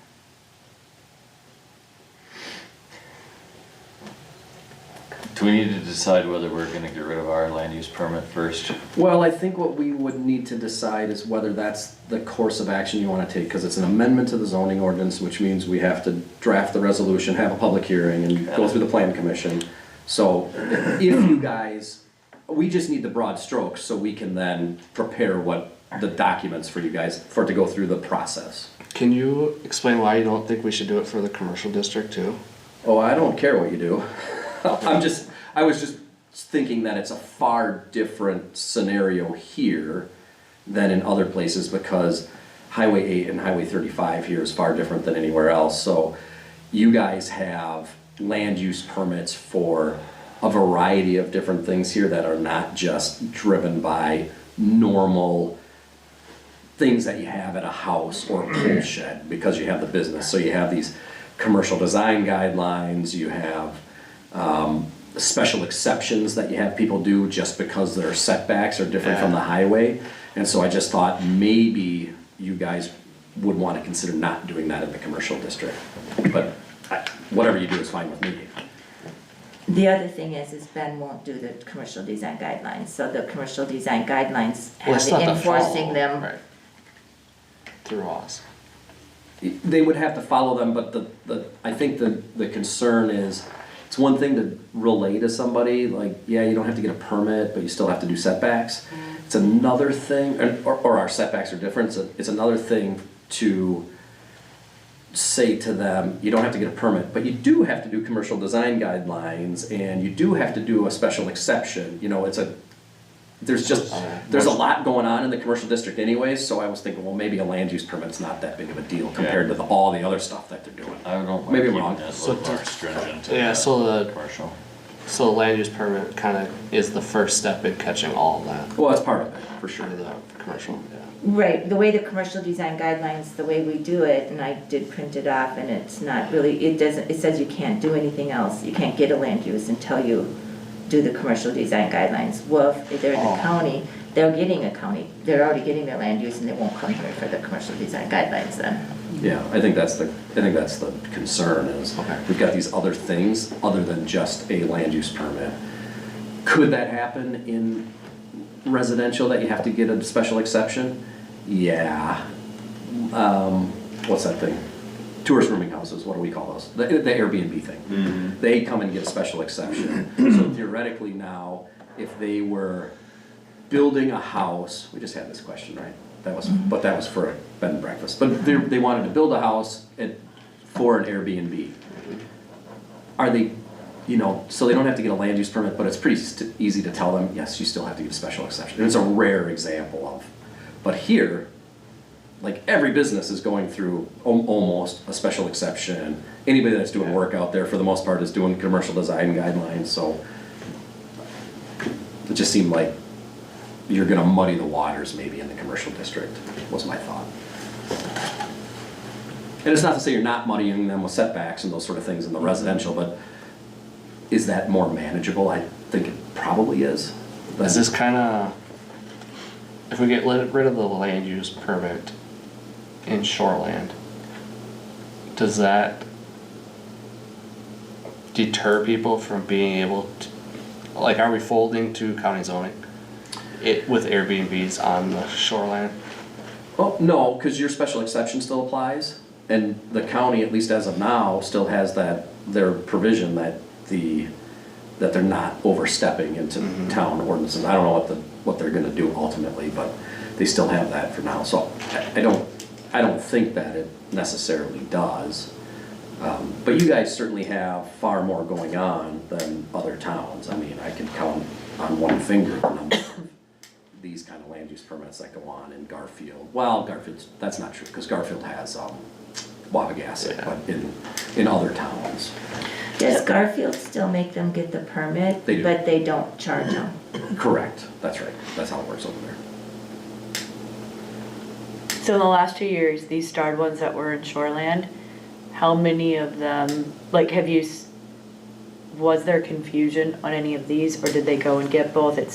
Do we need to decide whether we're gonna get rid of our land use permit first? Well, I think what we would need to decide is whether that's the course of action you wanna take, because it's an amendment to the zoning ordinance, which means we have to draft the resolution, have a public hearing, and go through the plan commission. So if you guys, we just need the broad strokes, so we can then prepare what the documents for you guys, for it to go through the process. Can you explain why you don't think we should do it for the commercial district too? Oh, I don't care what you do. I was just thinking that it's a far different scenario here than in other places, because Highway 8 and Highway 35 here is far different than anywhere else. So you guys have land use permits for a variety of different things here that are not just driven by normal things that you have at a house or a tool shed, because you have the business. So you have these commercial design guidelines, you have special exceptions that you have people do just because their setbacks are different from the highway. And so I just thought maybe you guys would want to consider not doing that in the commercial district. But whatever you do is fine with me. The other thing is Ben won't do the commercial design guidelines, so the commercial design guidelines Well, have it's not to enforcing follow, them. right, through us. They would have to follow them, but I think the concern is, it's one thing to relay to somebody, like, yeah, you don't have to get a permit, but you still have to do setbacks. It's another thing, or our setbacks are different, it's another thing to say to them, you don't have to get a permit, but you do have to do commercial design guidelines, and you do have to do a special exception, you know, there's a lot going on in the commercial district anyways, so I was thinking, well, maybe a land use permit's not that big of a deal compared to all the other stuff that they're doing. I don't mind Maybe I'm keeping wrong. that a So little more stringent. to Yeah, the so Commercial. So the land use permit kind of is the first step in catching all of that Well, that's part of it, for sure. for the commercial, yeah. Right, the way the commercial design guidelines, the way we do it, and I did print it off, and it's not really, it says you can't do anything else. You can't get a land use until you do the commercial design guidelines. Well, if they're in the county, they're already getting their land use and they won't come here for the commercial design guidelines then. Yeah, I think that's the concern is, Okay. we've got these other things other than just a land use permit. Could that happen in residential that you have to get a special exception? Yeah. What's that thing? Tourist rooming houses, what do we call those? The Airbnb thing. They come and get a special exception. So theoretically now, if they were building a house, we just had this question, right? But that was for a bed and breakfast. But they wanted to build a house for an Airbnb. Are they, so they don't have to get a land use permit, but it's pretty easy to tell them, yes, you still have to get a special exception. And it's a rare example of, but here, like every business is going through almost a special exception. Anybody that's doing work out there, for the most part, is doing commercial design guidelines, so it just seemed like you're gonna muddy the waters maybe in the commercial district, was my thought. And it's not to say you're not muddying them with setbacks and those sort of things in the residential, but is that more manageable? I think it probably is. Is this kinda, if we get rid of the land use permit in shoreland, does that deter people from being able to, like, are we folding to county zoning with Airbnbs on the shoreline? Oh, no, because your special exception still applies, and the county, at least as of now, still has their provision that they're not overstepping into town ordinances. I don't know what they're gonna do ultimately, but they still have that for now, so I don't think that it necessarily does. But you guys certainly have far more going on than other towns. I mean, I can count on one finger the number of these kind of land use permits that go on in Garfield. Well, that's not true, because Garfield has Wabagasset, but in other towns. Does Garfield still make them get the permit, They do. but they don't charge them? Correct, that's right, that's how it works over there. So in the last 2 years, these starred ones that were in Shoreland, how many of them, like, was there confusion on any of these, or did they go and get both? It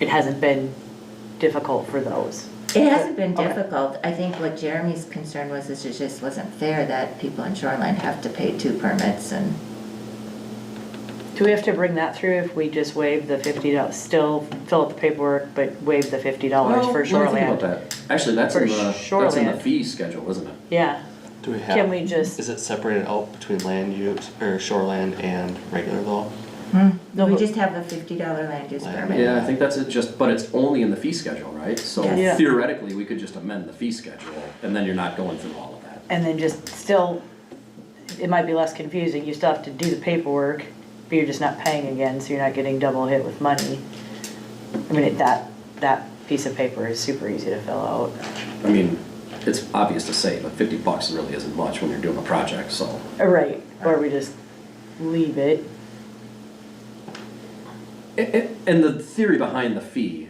hasn't been difficult for those. It hasn't been Okay. difficult. I think what Jeremy's concern was is it just wasn't fair that people in Shoreline have to pay 2 permits and. Do we have to bring that through if we just waive the $50, still fill out the paperwork, but waive the $50 for Well, let me think about Shoreland? that. Actually, that's For in the shoreland. fee schedule, isn't it? Yeah, Do we have? Can we just- Is it separated out between land use, or shoreland and regular though? No, We but- just have a $50 land use permit. Yeah, I think that's it, but it's only in the fee schedule, right? So Yes. Yeah. theoretically, we could just amend the fee schedule, and then you're not going through all of that. and then just still, it might be less confusing, you still have to do the paperwork, but you're just not paying again, so you're not getting double hit with money. I mean, that piece of paper is super easy to fill out. I mean, it's obvious to say, but $50 really isn't much when you're doing a project, so. Right, or we just leave it. And the theory behind the fee,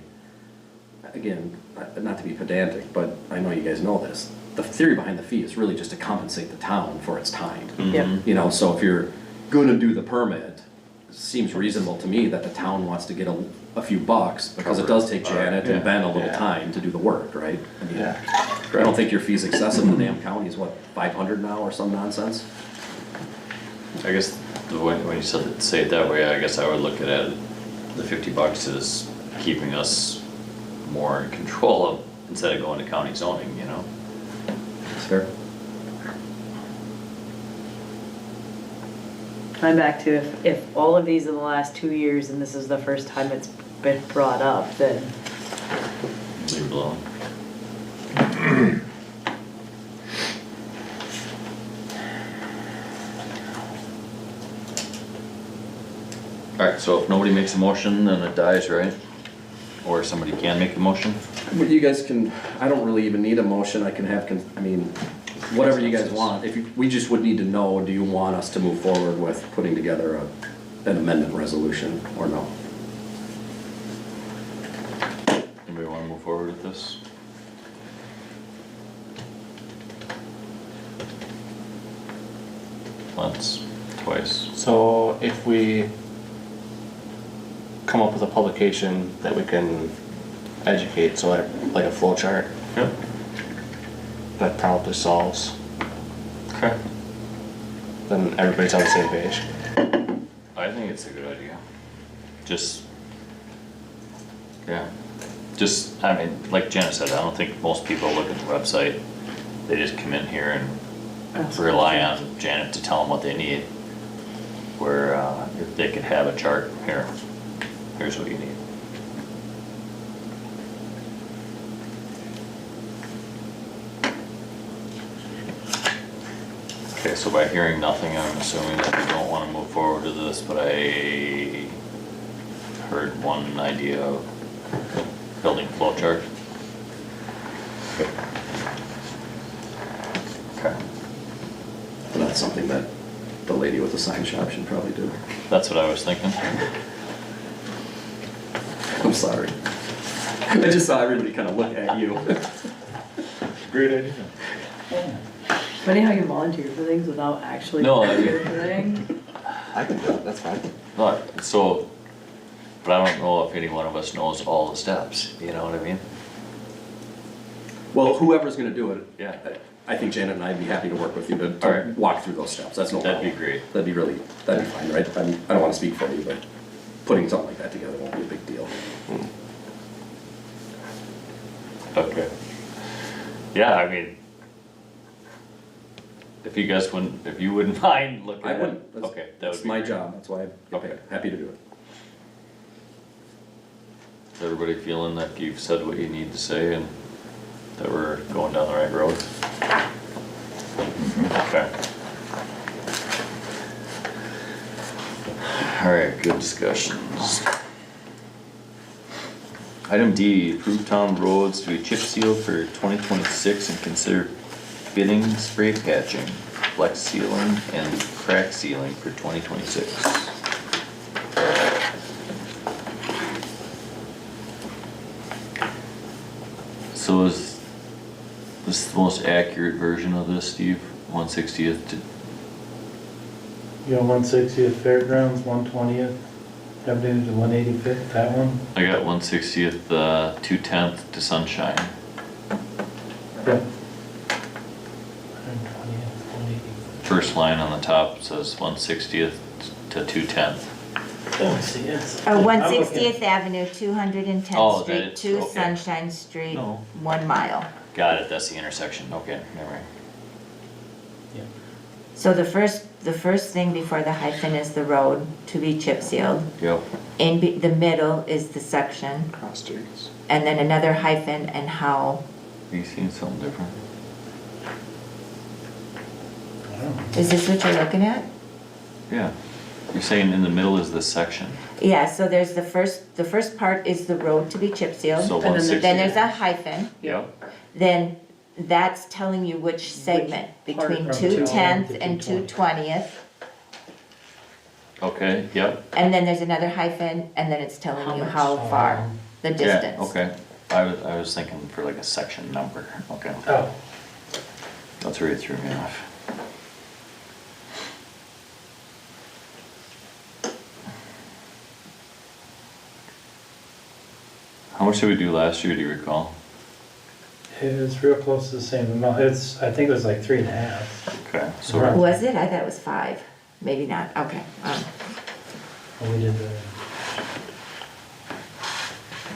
again, not to be pedantic, but I know you guys know this, the theory behind the fee is really just to compensate the town for its time. Yep. So if you're gonna do the permit, it seems reasonable to me that the town wants to get a few bucks, because it does take Janet and Ben a little time to do the work, right? I mean, Yeah. I don't think your fee's excessive, the damn county is what, 500 now or some nonsense? I guess when you say it that way, I guess I would look at it, the $50 is keeping us more in control of, instead of going to county zoning, Fair. I'm back to if all of these in the last 2 years and this is the first time it's been brought up, then Leave it alone. Alright, so if nobody makes a motion, then it dies, right? Or somebody can make a motion? But you guys can, I don't really even need a motion, I can have, I mean, whatever you guys want. We just would need to know, do you want us to move forward with putting together an amendment resolution or no? Anybody wanna move forward with this? Once, twice. So if we come up with a publication that we can educate, so like a flow chart Yep. that probably solves, Okay. then everybody's on the same page. I think it's a good idea. Just, yeah, just, I mean, like Jenna said, I don't think most people look at the website. They just come in here and rely on Janet to tell them what they need. Where, if they could have a chart, here's what you need. Okay, so by hearing nothing, I'm assuming that we don't wanna move forward to this, but I heard one idea of building flow chart. Okay, But that's something that the lady with the sign shop should probably do. that's what I was thinking. I'm sorry. I just saw everybody kind of look at you. Great idea. Funny how you volunteer for things without actually No, I volunteering for things. I can do it, that's fine. But, so, but I don't know if any one of us knows all the steps, you know what I mean? Well, whoever's gonna do it. Yeah. I think Janet and I'd be happy to work with you to Alright. walk through those steps, that's no problem. That'd be great. That'd be fine, right? I don't wanna speak for you, but putting something like that together won't be a big deal. Okay. Yeah, I mean, if you guys wouldn't, if you wouldn't mind looking I at it. wouldn't, that's, Okay, that that's would be my great. job, that's why I'm Okay. happy to do it. Is everybody feeling that you've said what you need to say and that we're going down the right road? Okay. All right, good discussions. Item D, approve town roads to be chip sealed for 2026 and consider bidding spray patching, flex sealing, and crack sealing for 2026. So is this the most accurate version of this, Steve? 1/60th to, You got 160th Fairgrounds, 120th, Avenue to 185th, that one? I got 1/60th, 2/10 to Sunshine. Yep. 120th, 185th. First line on the top says 1/60th to 2/10. Oh, see, it's. 160th Avenue, 210th Oh, that Street, is- 2 okay. Sunshine Street, No. 1 mile. Got it, that's the intersection, okay, never mind. So the first thing before the hyphen is the road to be chip sealed. Yep. The middle is the section, Cross streets. and then another hyphen and how. Are you seeing something different? I don't know. Is this what you're looking at? Yeah. You're saying in the middle is this section, Yeah, so there's the first part is the road to be chip sealed. so then 1/60th. Then there's a hyphen, Yep, then that's telling you which segment, part between from 210th 210th and to 220th. okay, yep, And then there's another hyphen, and then it's telling How you much? how far, the yeah, distance. okay. I was thinking for like a section number, okay. Oh, That's where you threw me off. How much did we do last year, do you recall? it was real close to the same amount, I think it was like 3.5. Okay, so Right. Was it? I thought it was 5, maybe not, okay. When we did the,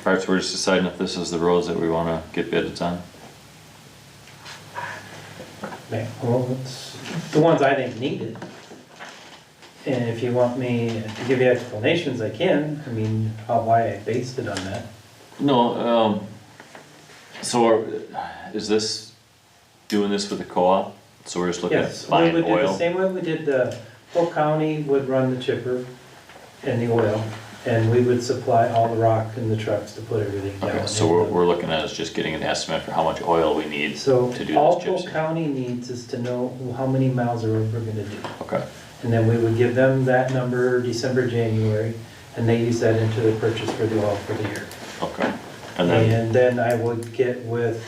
alright, so we're just deciding if this is the roads that we wanna get bids on? well, it's the ones I think needed. And if you want me to give you explanations, I can, I mean, why I based it on that. No, is this, doing this with the co-op? So we're just looking at Yes, we buying would do the oil? same way we did the, whole county would run the chipper and the oil, and we would supply all the rock in the trucks to put everything down. Okay, so we're looking at is just getting an estimate for how much oil we need So to do all this chip Polk seal. County needs is to know how many miles of road we're gonna do. Okay, And then we would give them that number December, January, and they use that into the purchase for the oil for the year. okay. And then, I would get with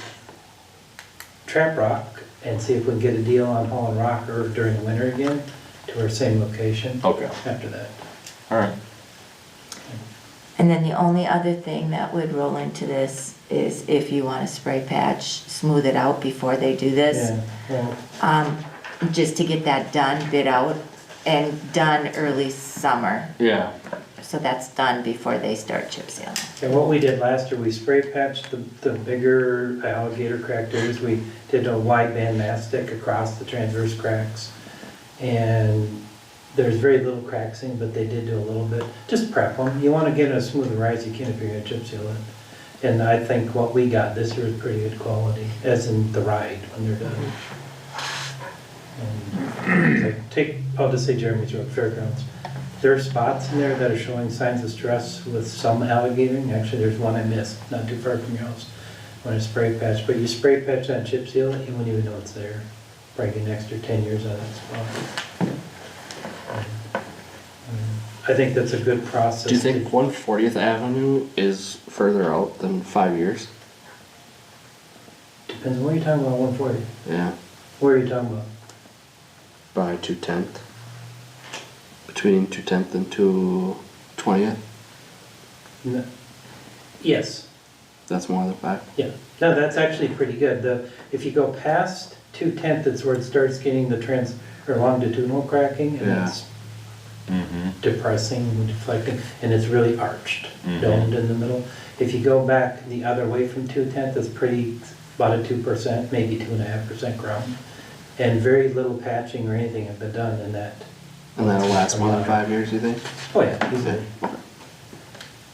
Trap Rock and see if we can get a deal on hauling rock or during the winter again to our same location okay, after that. alright. And then the only other thing that would roll into this is if you want to spray patch, smooth it out before they do this. Yeah, well, Just to get that done, bid out, and done early summer. Yeah. So that's done before they start chip sealing. and what we did last year, we spray patched the bigger alligator cracked areas. We did a wide band mastic across the transverse cracks. And there's very little cracksing, but they did do a little bit. Just prep them. You want to get it as smooth a ride as you can if you're gonna chip seal it. And I think what we got this year is pretty good quality, as in the ride when they're done. And like, I'll just say Jeremy's Road Fairgrounds. There are spots in there that are showing signs of stress with some alligating. Actually, there's one I missed, not too far from your house, when I spray patch. But you spray patch that chip seal it, you wouldn't even know it's there. Probably get an extra 10 years out of that spot. I think that's a good process. Do you think 140th Avenue is further out than 5 years? Depends on what you're talking about, 140. Yeah, Where are you talking about? by 210th. Between 210th and 220th. No. Yes, That's more than 5. yeah. No, that's actually pretty good. If you go past 210th, it's where it starts getting the longitudinal cracking, and Yeah. it's Mm-hmm. depressing and deflecting, and it's really arched, Mhm. domed in the middle. If you go back the other way from 210th, it's about a 2%, maybe 2.5% ground. And very little patching or anything have been done in that. And that'll last more than 5 years, you think? Oh, yeah, easily. I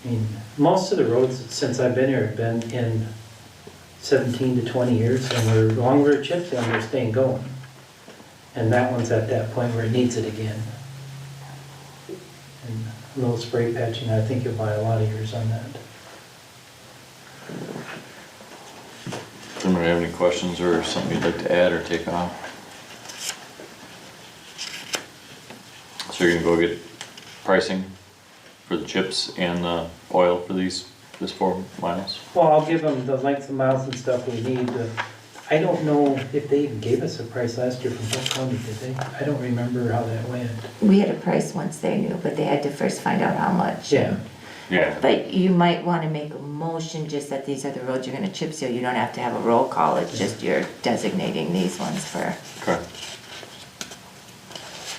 mean, most of the roads since I've been here have been in 17 to 20 years, and we're longer chip sealing, they're staying going. And that one's at that point where it needs it again. And a little spray patching, I think you'll buy a lot of years on that. Anybody have any questions or something you'd like to add or take off? So you're gonna go get pricing for the chips and the oil for this 4 miles? Well, I'll give them the length of miles and stuff we need. I don't know if they even gave us a price last year from Polk County, did they? I don't remember how that went. We had a price once they knew, but they had to first find out how much. Yeah. Yeah. But you might want to make a motion just that these are the roads you're gonna chip seal. You don't have to have a roll call, it's just you're designating these ones for. Okay.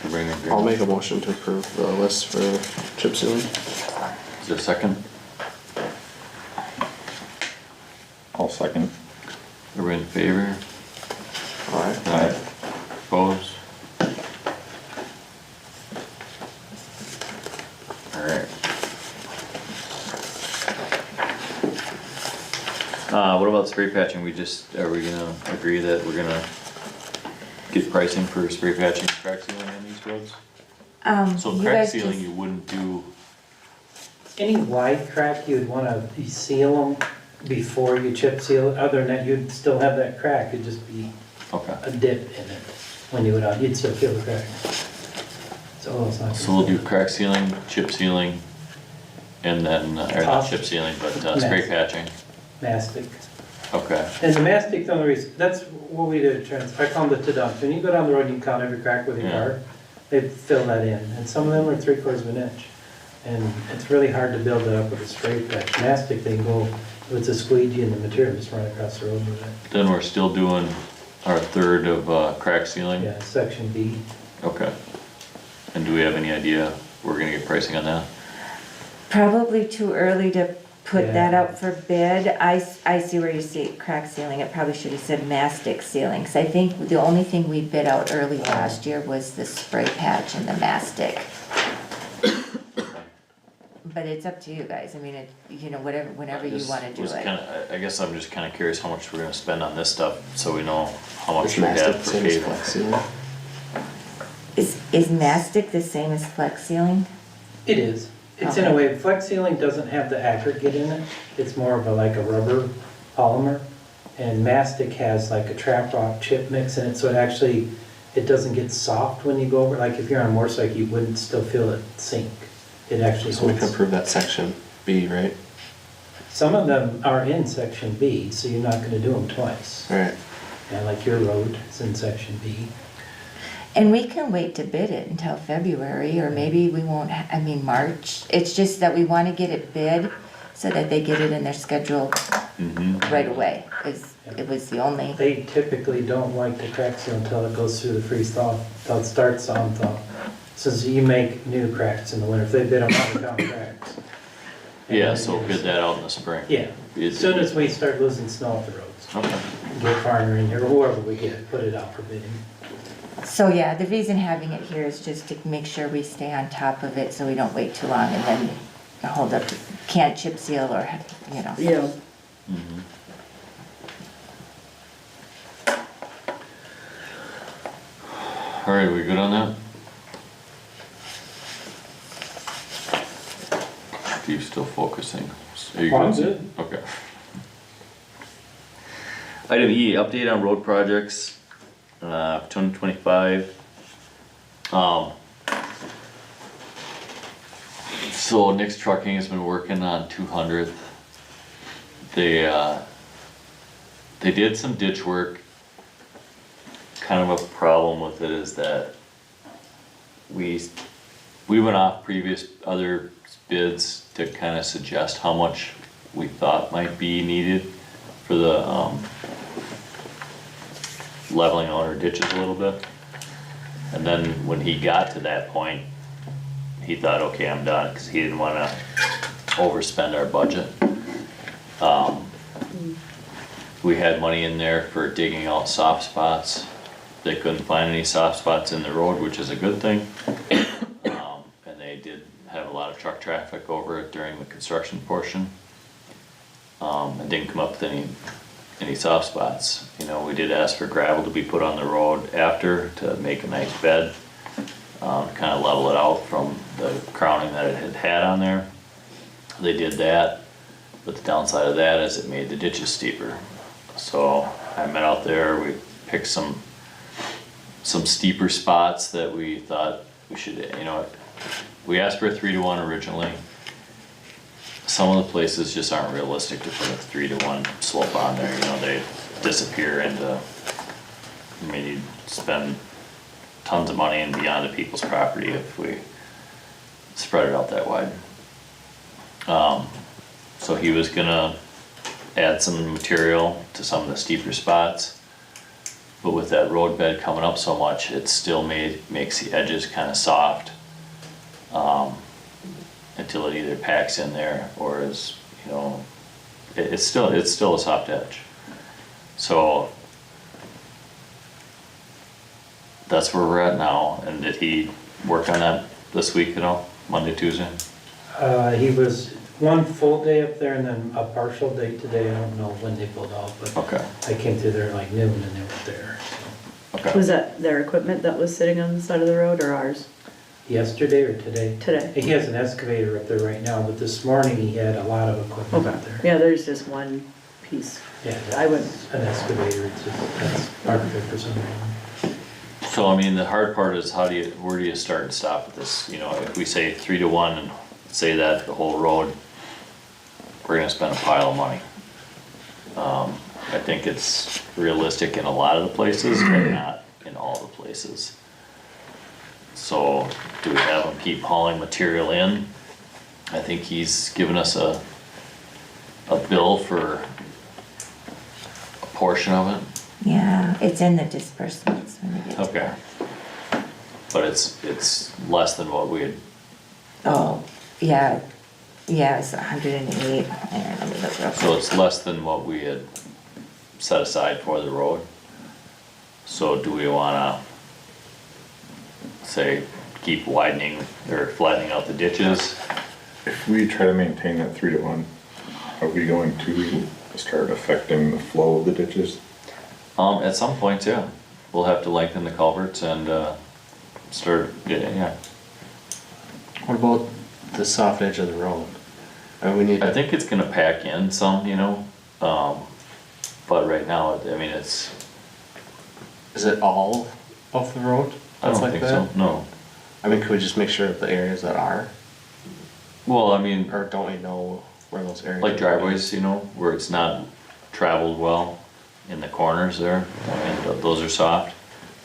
Everybody in agreement? I'll make a motion to approve the list for chip sealing. Is there a second? I'll second. Everybody in favor? Alright. Aye. Opposed? Alright. What about spray patching? Are we gonna agree that we're gonna get pricing for spray patching and crack sealing on these roads? So You crack guys sealing, just- you wouldn't do, Any wide crack, you'd wanna seal them before you chip seal it. Other than that, you'd still have that crack, it'd just be okay. a dip in it when you would out, you'd still feel the crack. So it's not. So we'll do crack sealing, chip sealing, and then, or not chip sealing, but spray patching. Mastic. Okay. And the mastic, the only reason, that's what we did, I call them the dumps. When you go down the road, you can count every crack with your Yeah. car. They fill that in, and some of them are 3/4 of an inch. And it's really hard to build it up with a spray patch. Mastic, they can go, if it's a squeegee and the material, just run across the road with it. Then we're still doing our third of crack sealing? Yeah, section B. Okay. And do we have any idea we're gonna get pricing on that? Probably too early to put Yeah. that out for bid. I see where you see crack sealing, it probably should have said mastic sealing, because I think the only thing we bid out early last year was the spray patch and the mastic. But it's up to you guys, I mean, whenever you wanna do it. I guess I'm just kinda curious how much we're gonna spend on this stuff, so we know how much Is we mastic have the for same as paving. flex sealing? Is mastic the same as flex sealing? It is. It's in a Okay. way, flex sealing doesn't have the aggregate in it. It's more of like a rubber polymer. And mastic has like a trap rock chip mix in it, so it doesn't get soft when you go over. Like if you're on a motorcycle, you wouldn't still feel it sink. It actually So we can holds. approve that section B, right? Some of them are in section B, so you're not gonna do them twice. Alright. Yeah, like your road is in section B. And we can wait to bid it until February, or maybe we won't, March. It's just that we wanna get it bid so that they get it in their schedule right away, it was the only, They typically don't like to crack seal until it goes through the freeze thaw, until it starts on thaw. Since you make new cracks in the winter, if they bid them out, we count cracks. Yeah, so bid that out in the spring. Yeah, as soon as we start losing snow off the roads, Okay. get farmer in here, or whoever we get, put it out for bidding. so yeah, the reason having it here is just to make sure we stay on top of it, so we don't wait too long and then hold up, can't chip seal or, you know. Yeah. All right, we good on that? Steve's still focusing. Are you I'm good. Okay. Item E, update on road projects, 2025. So Nick's Trucking has been working on 200th. They did some ditch work. Kind of a problem with it is that we went off previous other bids to kind of suggest how much we thought might be needed for the leveling out our ditches a little bit. And then when he got to that point, he thought, okay, I'm done, because he didn't want to overspend our budget. We had money in there for digging out soft spots. They couldn't find any soft spots in the road, which is a good thing. And they did have a lot of truck traffic over it during the construction portion. And didn't come up with any soft spots. You know, we did ask for gravel to be put on the road after to make a nice bed. Kind of level it out from the crowning that it had had on there. They did that, but the downside of that is it made the ditches steeper. So I went out there, we picked some steeper spots that we thought we should, you know, we asked for a 3-to-1 originally. Some of the places just aren't realistic to put a 3-to-1 slope on there, you know, they disappear into, I mean, you'd spend tons of money and beyond to people's property if we spread it out that wide. So he was gonna add some material to some of the steeper spots, but with that road bed coming up so much, it still makes the edges kind of soft until it either packs in there or is, you know, it's still a soft edge. So that's where we're at now. And did he work on that this week at all, Monday, Tuesday? He was one full day up there and then a partial day today. I don't know when they pulled out, but Okay. I came through there like noon and they were there. Okay. Was that their equipment that was sitting on the side of the road or ours? Yesterday or today? Today. He has an excavator up there right now, but this morning he had a lot of equipment up there. Yeah, there's just one piece. Yeah, I wouldn't. an excavator, it's just, that's perfect for some reason. So I mean, the hard part is where do you start and stop with this? You know, if we say 3-to-1 and say that the whole road, we're gonna spend a pile of money. I think it's realistic in a lot of the places, but not in all the places. So do we have them keep hauling material in? I think he's given us a bill for a portion of it. Yeah, it's in the disbursements when we get to Okay. But it's less than what we had, Oh, yeah, it's 108, and let me look real so quick. it's less than what we had set aside for the road. So do we wanna say, keep widening or flattening out the ditches? If we try to maintain that 3-to-1, are we going to start affecting the flow of the ditches? At some point, yeah, we'll have to lengthen the culverts and, start getting, yeah. What about the soft edge of the road? We need I to, think it's gonna pack in some, you know, but right now, I mean, it's, is it all of the road? I that's don't like think so, that? no. I mean, could we just make sure of the areas that are, Well, I mean, or don't we know where those areas? like are? driveways, you know, where it's not traveled well in the corners there, and those are soft.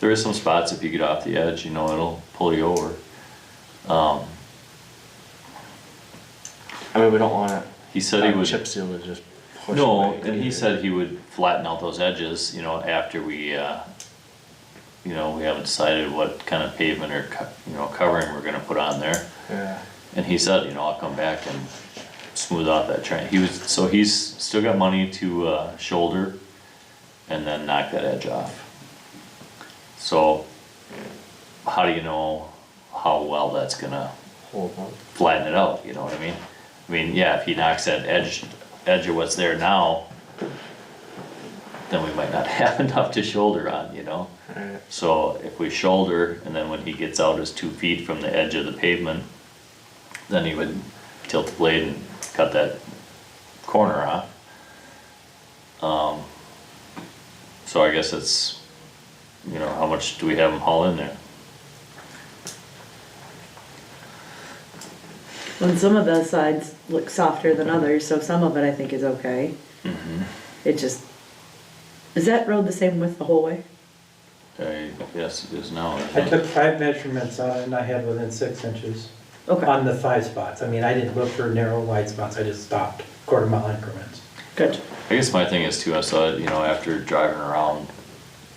there is some spots if you get off the edge, you know, it'll pull you over. I mean, we don't want it. He said he would. Chip seal to just push No, away and he either. said he would flatten out those edges, you know, after we, you know, we haven't decided what kind of pavement or, you know, covering we're gonna put on there. Yeah. And he said, you know, I'll come back and smooth out that train. So he's still got money to, shoulder and then knock that edge off. So, how do you know how well that's gonna Hold on. flatten it out, you know what I mean? I mean, yeah, if he knocks that edge of what's there now, then we might not have enough to shoulder on, you know? Alright. So if we shoulder, and then when he gets out his 2 feet from the edge of the pavement, then he would tilt the blade and cut that corner off. So I guess it's, you know, how much do we have him haul in there? When some of the sides look softer than others, so some of it I think is okay. It just, is that road the same width the whole way? I guess it is now. I took 5 measurements on it and I had within 6 inches Okay, on the 5 spots. I mean, I didn't look for narrow, wide spots, I just stopped, quarter-mile increments. good. I guess my thing is too, I saw, you know, after driving around,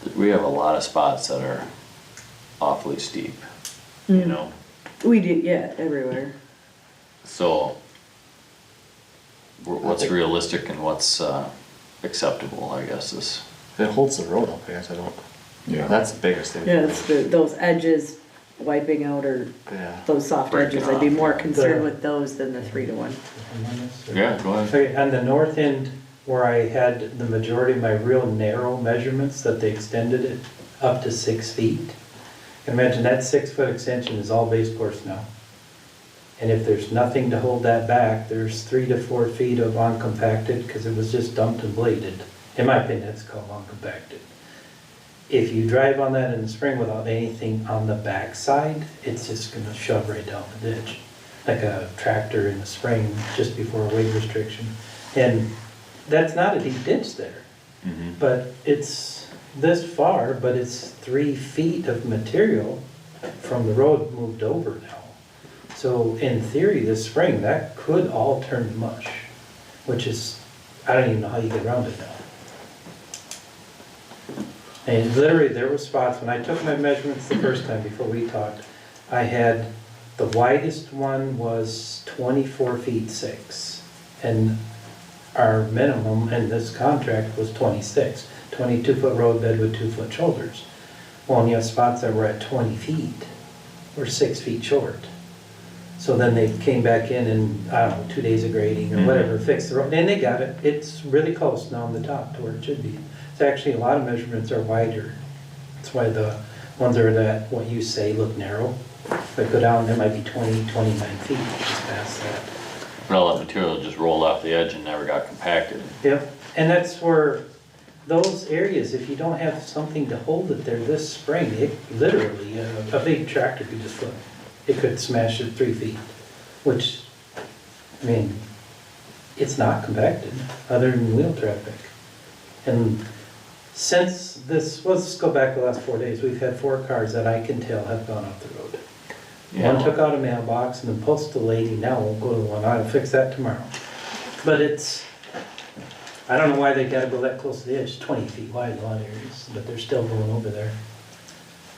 that we have a lot of spots that are awfully steep, you know? We do, yeah, everywhere. So, what's realistic and what's acceptable, I guess, is, If it holds the road up, I guess I don't. Yeah. That's the biggest thing. Yeah, it's those edges wiping out or Yeah. those soft Breaking edges, I'd be off. more concerned with those than the 3-to-1. yeah, go ahead. Okay, on the north end, where I had the majority of my real narrow measurements, that they extended it up to 6 feet. Imagine that 6-foot extension is all base course now. And if there's nothing to hold that back, there's 3 to 4 feet of uncompacted, because it was just dumped and bladed. In my opinion, it's called uncompacted. If you drive on that in the spring without anything on the back side, it's just gonna shove right down the ditch. Like a tractor in the spring, just before a weight restriction. And that's not a deep ditch there. But it's this far, but it's 3 feet of material from the road moved over now. So in theory, this spring, that could all turn to mush, which is, I don't even know how you get around it now. And literally, there were spots, when I took my measurements the first time before we talked, I had, the widest one was 24 feet 6. And our minimum in this contract was 26, 22-foot roadbed with 2-foot shoulders. Well, and you have spots that were at 20 feet, or 6 feet short. So then they came back in and, I don't know, 2 days of grading or whatever, fixed the road, and they got it. It's really close now on the top to where it should be. It's actually, a lot of measurements are wider. That's why the ones that are that, what you say, look narrow. But go down, there might be 20, 29 feet, just past that. But all that material just rolled off the edge and never got compacted. Yep, and that's where, those areas, if you don't have something to hold it there this spring, it literally, a big tractor could just flip. It could smash it 3 feet, which, I mean, it's not compacted, other than wheel traffic. And since this, let's go back the last 4 days, we've had 4 cars that I can tell have gone off the road. One took out a mailbox, and the postal lady now won't go to the one, I'll fix that tomorrow. But it's, I don't know why they gotta go that close to the edge, 20 feet wide in a lot of areas, but they're still going over there.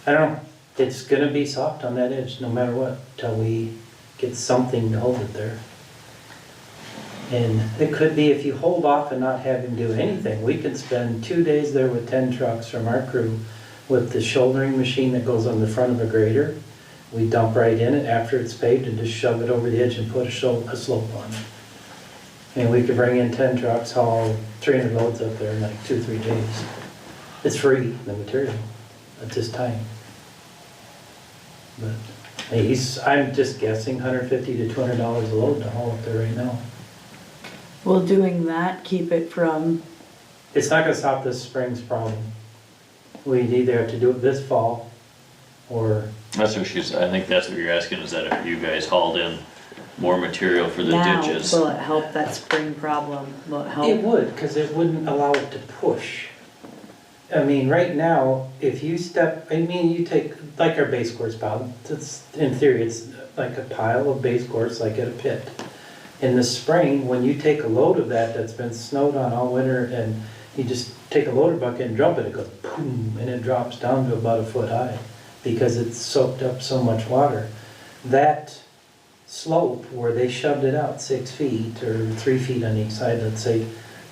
I don't know, it's gonna be soft on that edge, no matter what, till we get something to hold it there. And it could be, if you hold off and not have him do anything, we could spend 2 days there with 10 trucks from our crew with the shouldering machine that goes on the front of a grader. We dump right in it after it's paved and just shove it over the edge and put a slope on it. And we could bring in 10 trucks, haul 300 loads up there in like 2-3 days. It's free, the material, at this time. But I'm just guessing $150 to $200 a load to haul up there right now. Will doing that keep it from, It's not gonna stop this spring's problem. We'd either have to do it this fall, or, That's what I think that's what you're asking, is that if you guys hauled in more material for the now, ditches. will it help that spring problem? Will it it help? would, because it wouldn't allow it to push. I mean, right now, if you you take, like our base course pile, it's, in theory, it's like a pile of base course, like at a pit. In the spring, when you take a load of that that's been snowed on all winter, and you just take a loader bucket and dump it, it goes boom, and it drops down to about a foot high, because it's soaked up so much water. That slope where they shoved it out 6 feet, or 3 feet on each side, let's say,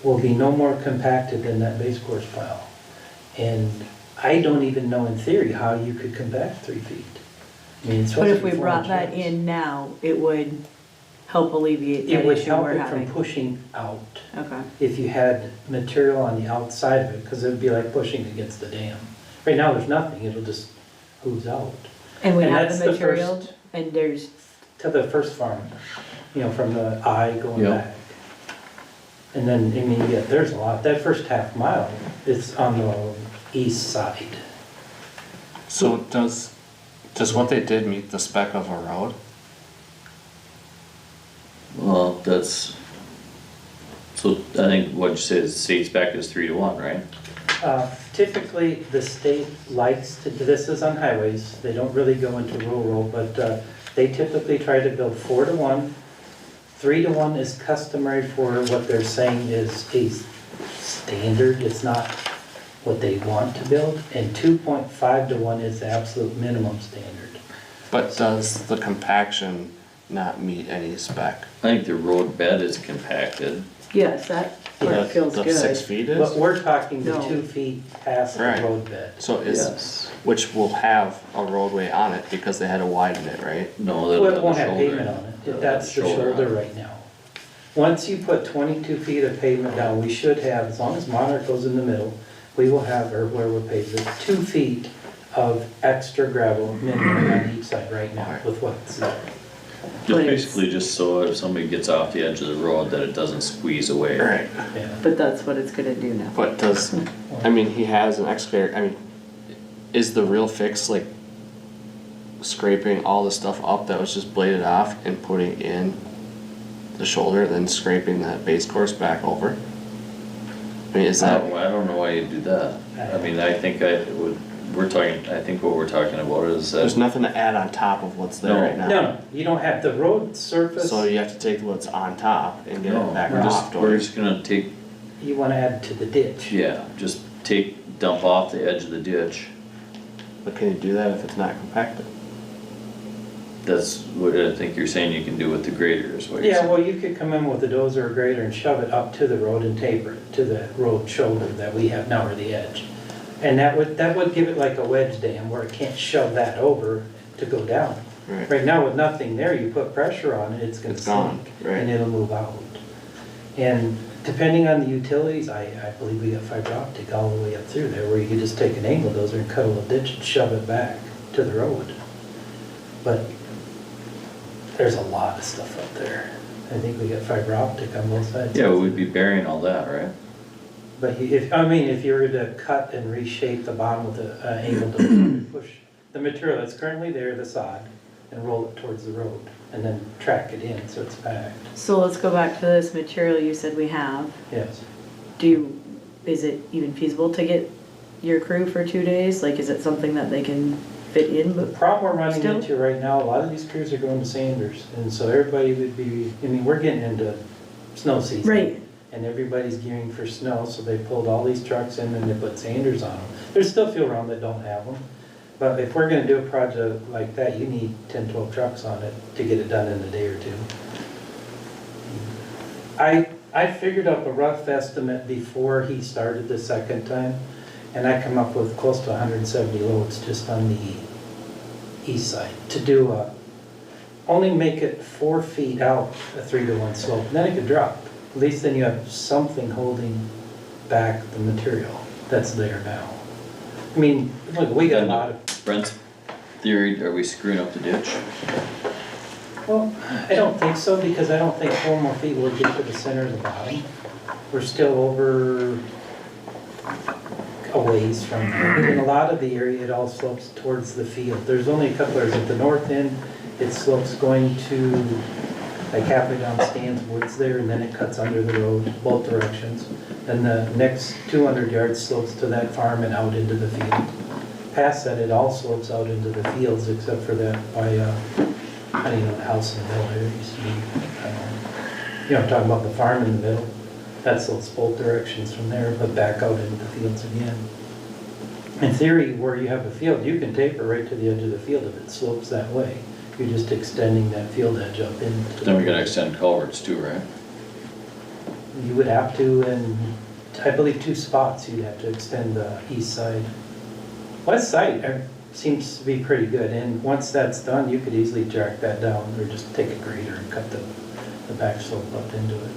will be no more compacted than that base course pile. And I don't even know in theory how you could compact 3 feet. I mean, it's But supposed if to we be 4 brought that inches. in now, it would help alleviate It that would issue help we're it from having. pushing out Okay. if you had material on the outside of it, because it would be like pushing against the dam. Right now, there's nothing, it'll just ooze out. And we And have that's the the material, first- and there's, To the first farm, from the eye going Yeah. back. And then, I mean, yeah, there's a lot, that first half mile is on the east side. So does what they did meet the spec of a road? Well, that's, so I think what you said is the state spec is 3-to-1, right? Typically, the state likes to, this is on highways, they don't really go into rural, but they typically try to build 4-to-1. 3-to-1 is customary for what they're saying is a standard, it's not what they want to build, and 2.5-to-1 is the absolute minimum standard. But does the compaction not meet any spec? I think the road bed is compacted. yes, that part feels The 6 good. feet But is? we're talking the No. 2 feet past the Right. road bed. So Yes. which will have a roadway on it because they had to widen it, right? No, Well, that'll it have won't a have shoulder. pavement on it, That'll that's the have a on shoulder it. right now. Once you put 22 feet of pavement down, we should have, as long as Monarch goes in the middle, we will have, or where we're paved, it's 2 feet of extra gravel minimum on each side right now with what's there. Just But it's- basically just so if somebody gets off the edge of the road, that it doesn't squeeze away. Right. Yeah. But that's what it's gonna do now. But he has an excavator, is the real fix like scraping all the stuff up that was just bladed off and putting in the shoulder, then scraping that base course back over? Is I that, don't know why you do that. I mean, I think I think what we're talking about is there's that, nothing to add on top of what's there No. right now? No, you don't have, the road surface, So you have to take what's on top and get no, it back we're off. we're just gonna take, you wanna add to the ditch. yeah, just dump off the edge of the ditch. But can you do that if it's not compacted? That's what I think you're saying you can do with the grader is what you're Yeah, saying. well, you could come in with a dozer or grader and shove it up to the road and taper it to the road shoulder that we have now, or the edge. And that would give it like a wedge dam where it can't shove that over to go down. Right. Right now with nothing there, you put pressure on it, it's gonna It's gone, sink right. and it'll move out. And depending on the utilities, I believe we got fiber optic all the way up through there where you could just take an angle dozer and cut a little ditch and shove it back to the road. But there's a lot of stuff up there. I think we got fiber optic on both sides. Yeah, we'd be burying all that, right? But if you were to cut and reshape the bottom with an angle to push the material that's currently there, the sod, and roll it towards the road, and then track it in so it's packed. So let's go back to this material you said we have. Yes. Is it even feasible to get your crew for 2 days? Like, is it something that they can fit in? The problem we're running Still? into right now, a lot of these crews are going to Sanders, and so everybody would be, we're getting into snow season. Right. And everybody's gearing for snow, so they pulled all these trucks in and they put Sanders on them. There's still a few around that don't have them, but if we're gonna do a project like that, you need 10, 12 trucks on it to get it done in a day or two. I figured up a rough estimate before he started the second time, and I come up with close to 170 loads just on the east side to do only make it 4 feet out, a 3-to-1 slope, and then it could drop. At least then you have something holding back the material that's there now. Look, we got a lot of, Brent's theory, are we screwing up the ditch? well, I don't think so, because I don't think 4 more feet will get to the center of the bottom. We're still over a ways from there. In a lot of the area, it all slopes towards the field. There's only a couple areas at the north end, it slopes going to like halfway down Stan's Woods there, and then it cuts under the road, both directions. And the next 200 yards slopes to that farm and out into the field. Past that, it all slopes out into the fields, except for that by, I don't know, the house in the middle there, it used to be, I don't know. You know, I'm talking about the farm in the middle. That slopes both directions from there, but back out into the fields again. In theory, where you have a field, you can taper right to the edge of the field if it slopes that way. You're just extending that field edge up into. Then we gotta extend culverts too, right? You would have to, and I believe 2 spots, you'd have to extend the east side. West side seems to be pretty good, and once that's done, you could easily jack that down, or just take a grader and cut the back slope up into it.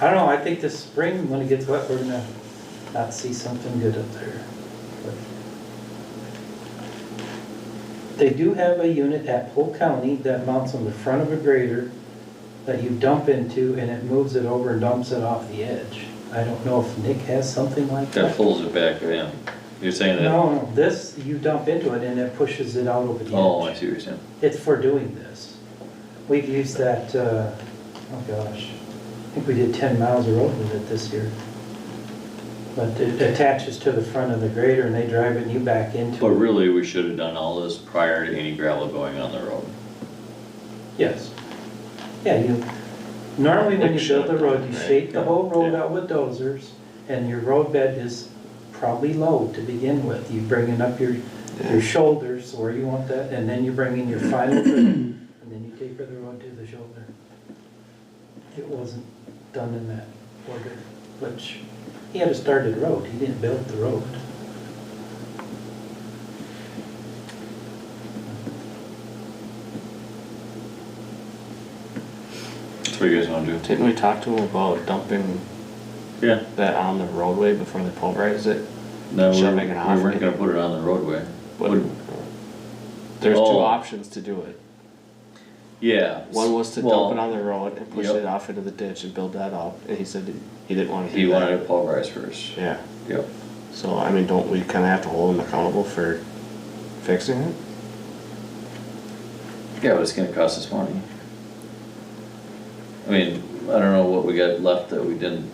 I don't know, I think this spring, when it gets wet, we're gonna not see something good up there. But they do have a unit at Polk County that mounts on the front of a grader that you dump into, and it moves it over and dumps it off the edge. I don't know if Nick has something like That that. pulls it back in. You're saying that? No, this, you dump into it and it pushes it out over the edge. Oh, I see what you're saying. It's for doing this. We've used that, oh gosh, I think we did 10 miles of road with it this year. But it attaches to the front of the grader and they drive it and you back into it. But really, we should have done all this prior to any gravel going on the road. Yes. Yeah, normally when Nick you build a should've road, done you it, right? shake the whole road Yeah. out with dozers and your road bed is probably low to begin with. You bring it up your shoulders where you want that, and then you bring in your final trim, and then you taper the road to the shoulder. It wasn't done in that order, which he had a started road, he didn't build the road. That's what you guys wanna do? Didn't we talk to him about dumping Yeah. that on the roadway before they pulverize it? No, Should I we make an offer? weren't gonna put it on the roadway. But Would- there's 2 Oh. options to do it. Yeah. One was to well, dump it on the road and push Yep. it off into the ditch and build that up, and he said he didn't want to He do wanted that. it pulverized first. Yeah, Yep. so I mean, don't we kinda have to hold him accountable for fixing it? Yeah, but it's gonna cost us money. I mean, I don't know what we got left that we didn't.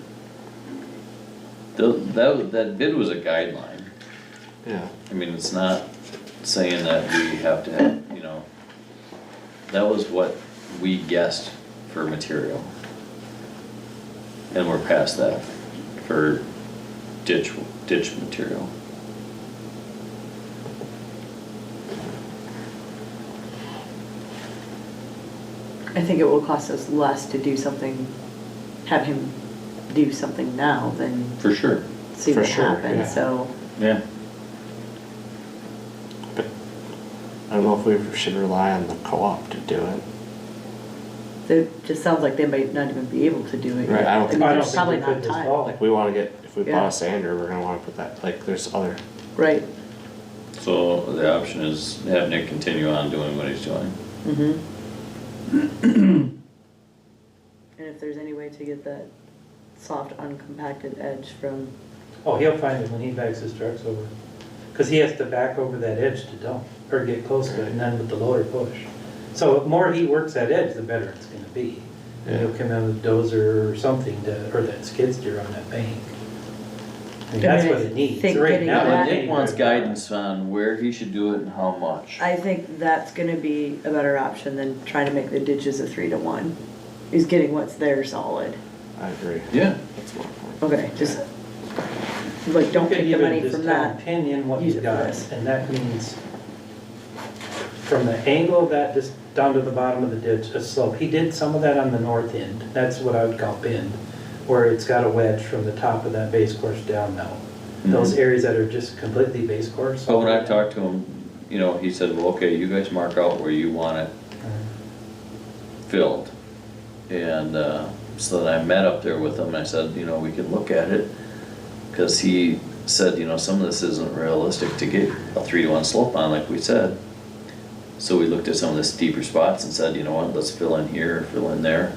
That bid was a guideline. Yeah, I mean, it's not saying that we have to have, you know, that was what we guessed for material. And we're past that for ditch material. I think it will cost us less to do something, have him do something now than For sure. see For what sure, yeah. happens, so. Yeah. but I don't know if we should rely on the co-op to do it. It just sounds like they might not even be able to do it. Right, yet. I don't think- I don't There's think probably we not could this time. fall. Like, we wanna get, if we Yeah. bought a sander, we're gonna wanna put that, like, there's other, Right. So the option is have Nick continue on doing what he's doing. Mm-hmm. And if there's any way to get that soft, uncompacted edge from, Oh, he'll find it when he backs his trucks over. Cause he has to back over that edge to dump, or get close to it, and then with the loader push. So the more he works that edge, the better it's gonna be. And he'll come in with a dozer or something to, or that skid steer on that bank. And that's what it needs. think Right getting now, that- it Nick ain't wants good. guidance on where he should do it and how much. I think that's gonna be a better option than trying to make the ditches a 3-to-1. He's getting what's there solid. I agree. Yeah. That's my point. Okay, just, like, don't You could take the even money just from tell that. Opinion what use he's it for got, this. and that means from the angle of that, just down to the bottom of the ditch, a slope. He did some of that on the north end, that's what I would call bend, where it's got a wedge from the top of that base course down now. Those areas that are just completely base course. But when I talked to him, you know, he said, well, okay, you guys mark out where you want it filled. And so then I met up there with him and I said, you know, we can look at it. Cause he said, you know, some of this isn't realistic to get a 3-to-1 slope on, like we said. So we looked at some of the steeper spots and said, you know what, let's fill in here, fill in there.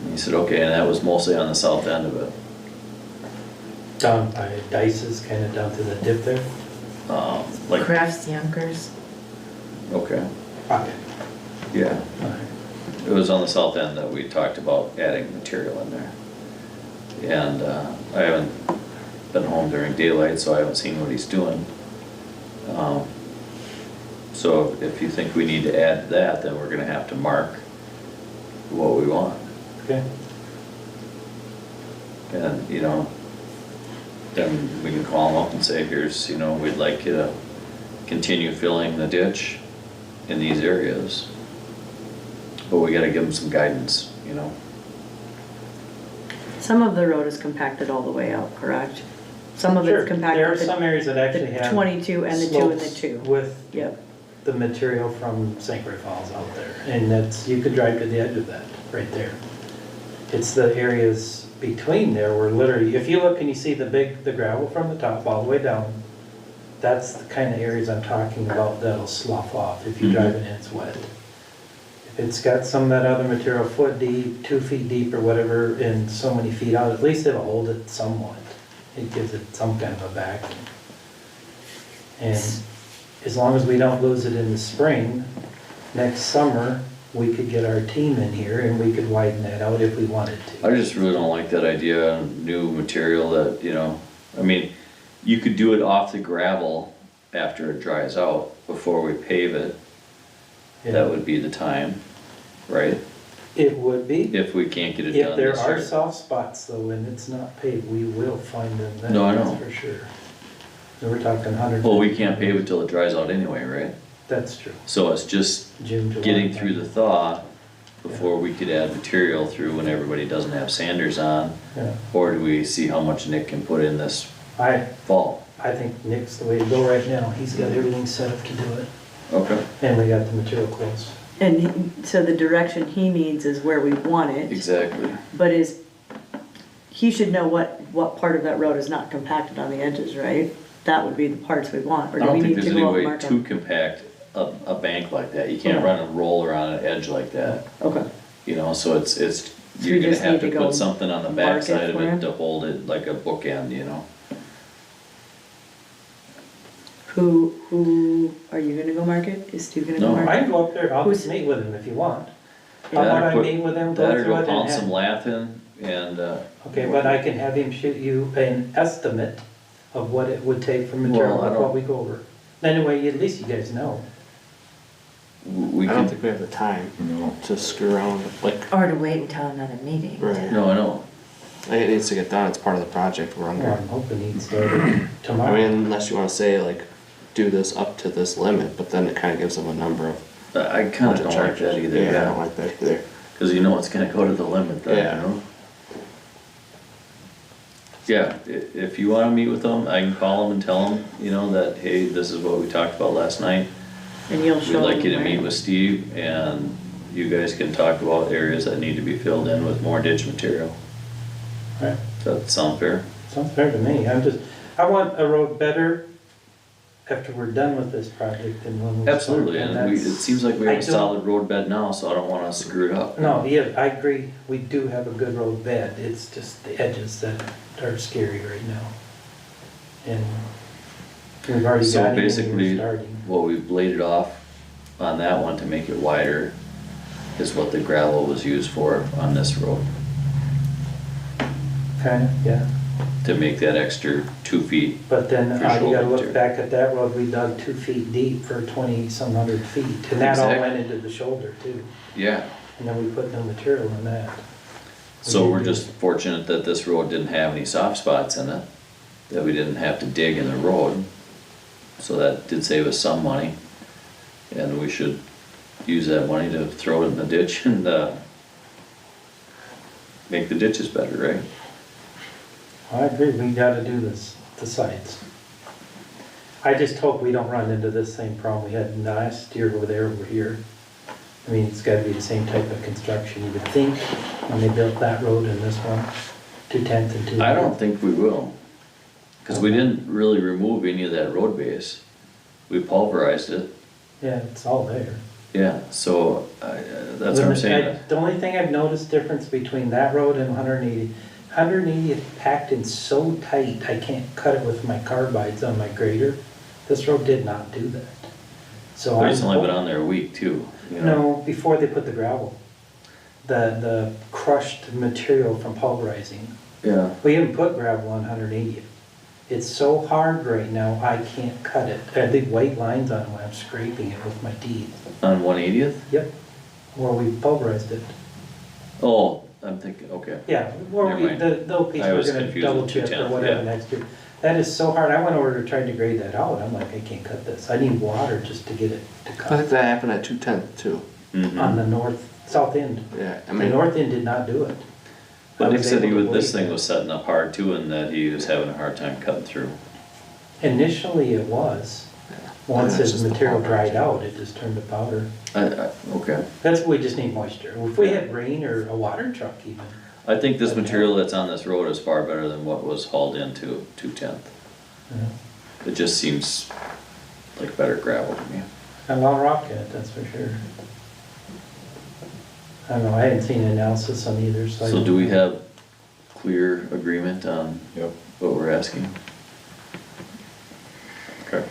And he said, okay, and that was mostly on the south end of it. Down by Dice's, kinda down to the dip there. Like, Crafts Yonkers. okay. Okay. Yeah. It was on the south end that we talked about adding material in there. And I haven't been home during daylight, so I haven't seen what he's doing. So if you think we need to add that, then we're gonna have to mark what we want. Okay. And, you know, then we can call them up and say, here's, you know, we'd like you to continue filling the ditch in these areas. But we gotta give them some guidance, you know? Some of the road is compacted all the way out, correct? Some of Sure. it's compacted. There are some areas that actually The have 22 and the 2 and the slopes 2. with Yep. the material from St. Croix Falls out there. And that's, you could drive to the edge of that, right there. It's the areas between there where literally, if you look and you see the gravel from the top all the way down, that's the kind of areas I'm talking about that'll slough off if you Mhm. drive it and it's wet. If it's got some of that other material, foot deep, 2 feet deep or whatever, and so many feet out, at least it'll hold it somewhat. It gives it some kind of a vacuum. And as long as we don't lose it in the spring, next summer, we could get our team in here and we could widen that out if we wanted to. I just really don't like that idea of new material that, you know, I mean, you could do it off the gravel after it dries out, before we pave it. Yeah. That would be the time, right? It would be. If we can't get it If done there this are year. soft spots though, and it's not paved, we will find them then, No, I that's know. for sure. So we're talking 100. Well, we can't pave it till it dries out anyway, right? That's true. So it's just June, July. getting through the thaw before we could add material through when everybody doesn't have sanders on. Yeah. Or do we see how much Nick can put in this I fall? think Nick's the way to go right now. He's got everything set up to do it. Okay. And we got the material close. And so the direction he needs is where we want it, Exactly. but he should know what part of that road is not compacted on the edges, right? That would be the parts we want, or I do don't we think need to there's any go out and way mark to them? compact a bank like that. You can't run a roller on an edge like that, Okay, you know, so it's, So you're you gonna just have need to to go put something on the mark backside it of for it him? to hold it like a bookend, you know? who, are you gonna go mark it? Is Stu gonna go No. mark I it? can go up there, I'll Who's- meet with him if you want. That How or about I put- meet with him, That go or through go it and pound have... some lath in and, Okay, but I can have him shoot you an estimate of what it would take for material, Well, I of don't- what we go over. Anyway, at least you guys know. we I don't can, think we have the time No. to screw around, like, Or to wait until another meeting. Right. no, I know. it needs to get done, it's part of the project we're Well, under. I'm hoping he'd start it I tomorrow. mean, unless you wanna say like, do this up to this limit, but then it kinda gives them a number of. I kinda bunch of don't like that charges. either, Yeah, I yeah, don't like that either. cause you know it's gonna go to the limit then, Yeah. you know? Yeah, if you wanna meet with them, I can call them and tell them, you know, that, hey, this is what we talked about last night. And you'll We'd show like you to them meet where. with Steve and you guys can talk about areas that need to be filled in with more ditch material. Right. Does that sound fair? Sounds fair to me. I want a road better after we're done with this project than when we start. Absolutely, and it that's- seems like we I have a don't- solid road bed now, so I don't wanna screw it up. No, yeah, I agree. We do have a good road bed. It's just the edges that are scary right now. And we've already So got it basically, and we're starting. what we bladed off on that one to make it wider is what the gravel was used for on this road, Kinda, yeah. to make that extra 2 feet. But then For you gotta shoulder look material. back at that road, we dug 2 feet deep for 20-some hundred feet. And that all Exactly. went into the shoulder too. Yeah. And then we put no material in that. So we're just fortunate that this road didn't have any soft spots in it, that we didn't have to dig in the road. So that did save us some money. And we should use that money to throw it in the ditch and, make the ditches better, right? I agree, we gotta do this, the sites. I just hope we don't run into this same problem we had last year over here. I mean, it's gotta be the same type of construction, you would think, when they built that road and this one, 210th and 200. I don't think we will. Cause we didn't really remove any of that road base. We pulverized it, Yeah, it's all there. yeah, so, that's what I'm saying. The only thing I've noticed difference between that road and 180, 180 is packed in so tight, I can't cut it with my carbides on my grader. This road did not do that. So But it's I'm only been on there a week too, you know? No, before they put the gravel. The crushed material from pulverizing. Yeah, We haven't put gravel on 180th. It's so hard right now, I can't cut it. I leave white lines on it when I'm scraping it with my teeth. On 180th? Yep, where we pulverized it. Oh, I'm thinking, okay. Yeah, where Never we, mind. the old piece I we're was gonna confused double with chip or 210, whatever yeah. next year. That is so hard. I went over to try to grade that out. I'm like, I can't cut this. I need water just to get it to I think cut. that happened at 210 too. On the south end. Yeah, I The mean, north end did not do it. But I Nick was said able to this wait. thing was setting up hard too, and that he was having a hard time cutting through. Initially it was. Once Yeah, it's his just the material powder. dried out, it just turned to powder. okay. That's, we just need moisture. If we had rain or a water truck even. I think this material that's on this road is far better than what was hauled into 210th. Yeah. It just seems like better gravel to me. Got a lot of rock in it, that's for sure. I don't know, I hadn't seen an analysis on either side. So do we have clear agreement on Yep. what we're asking? Okay.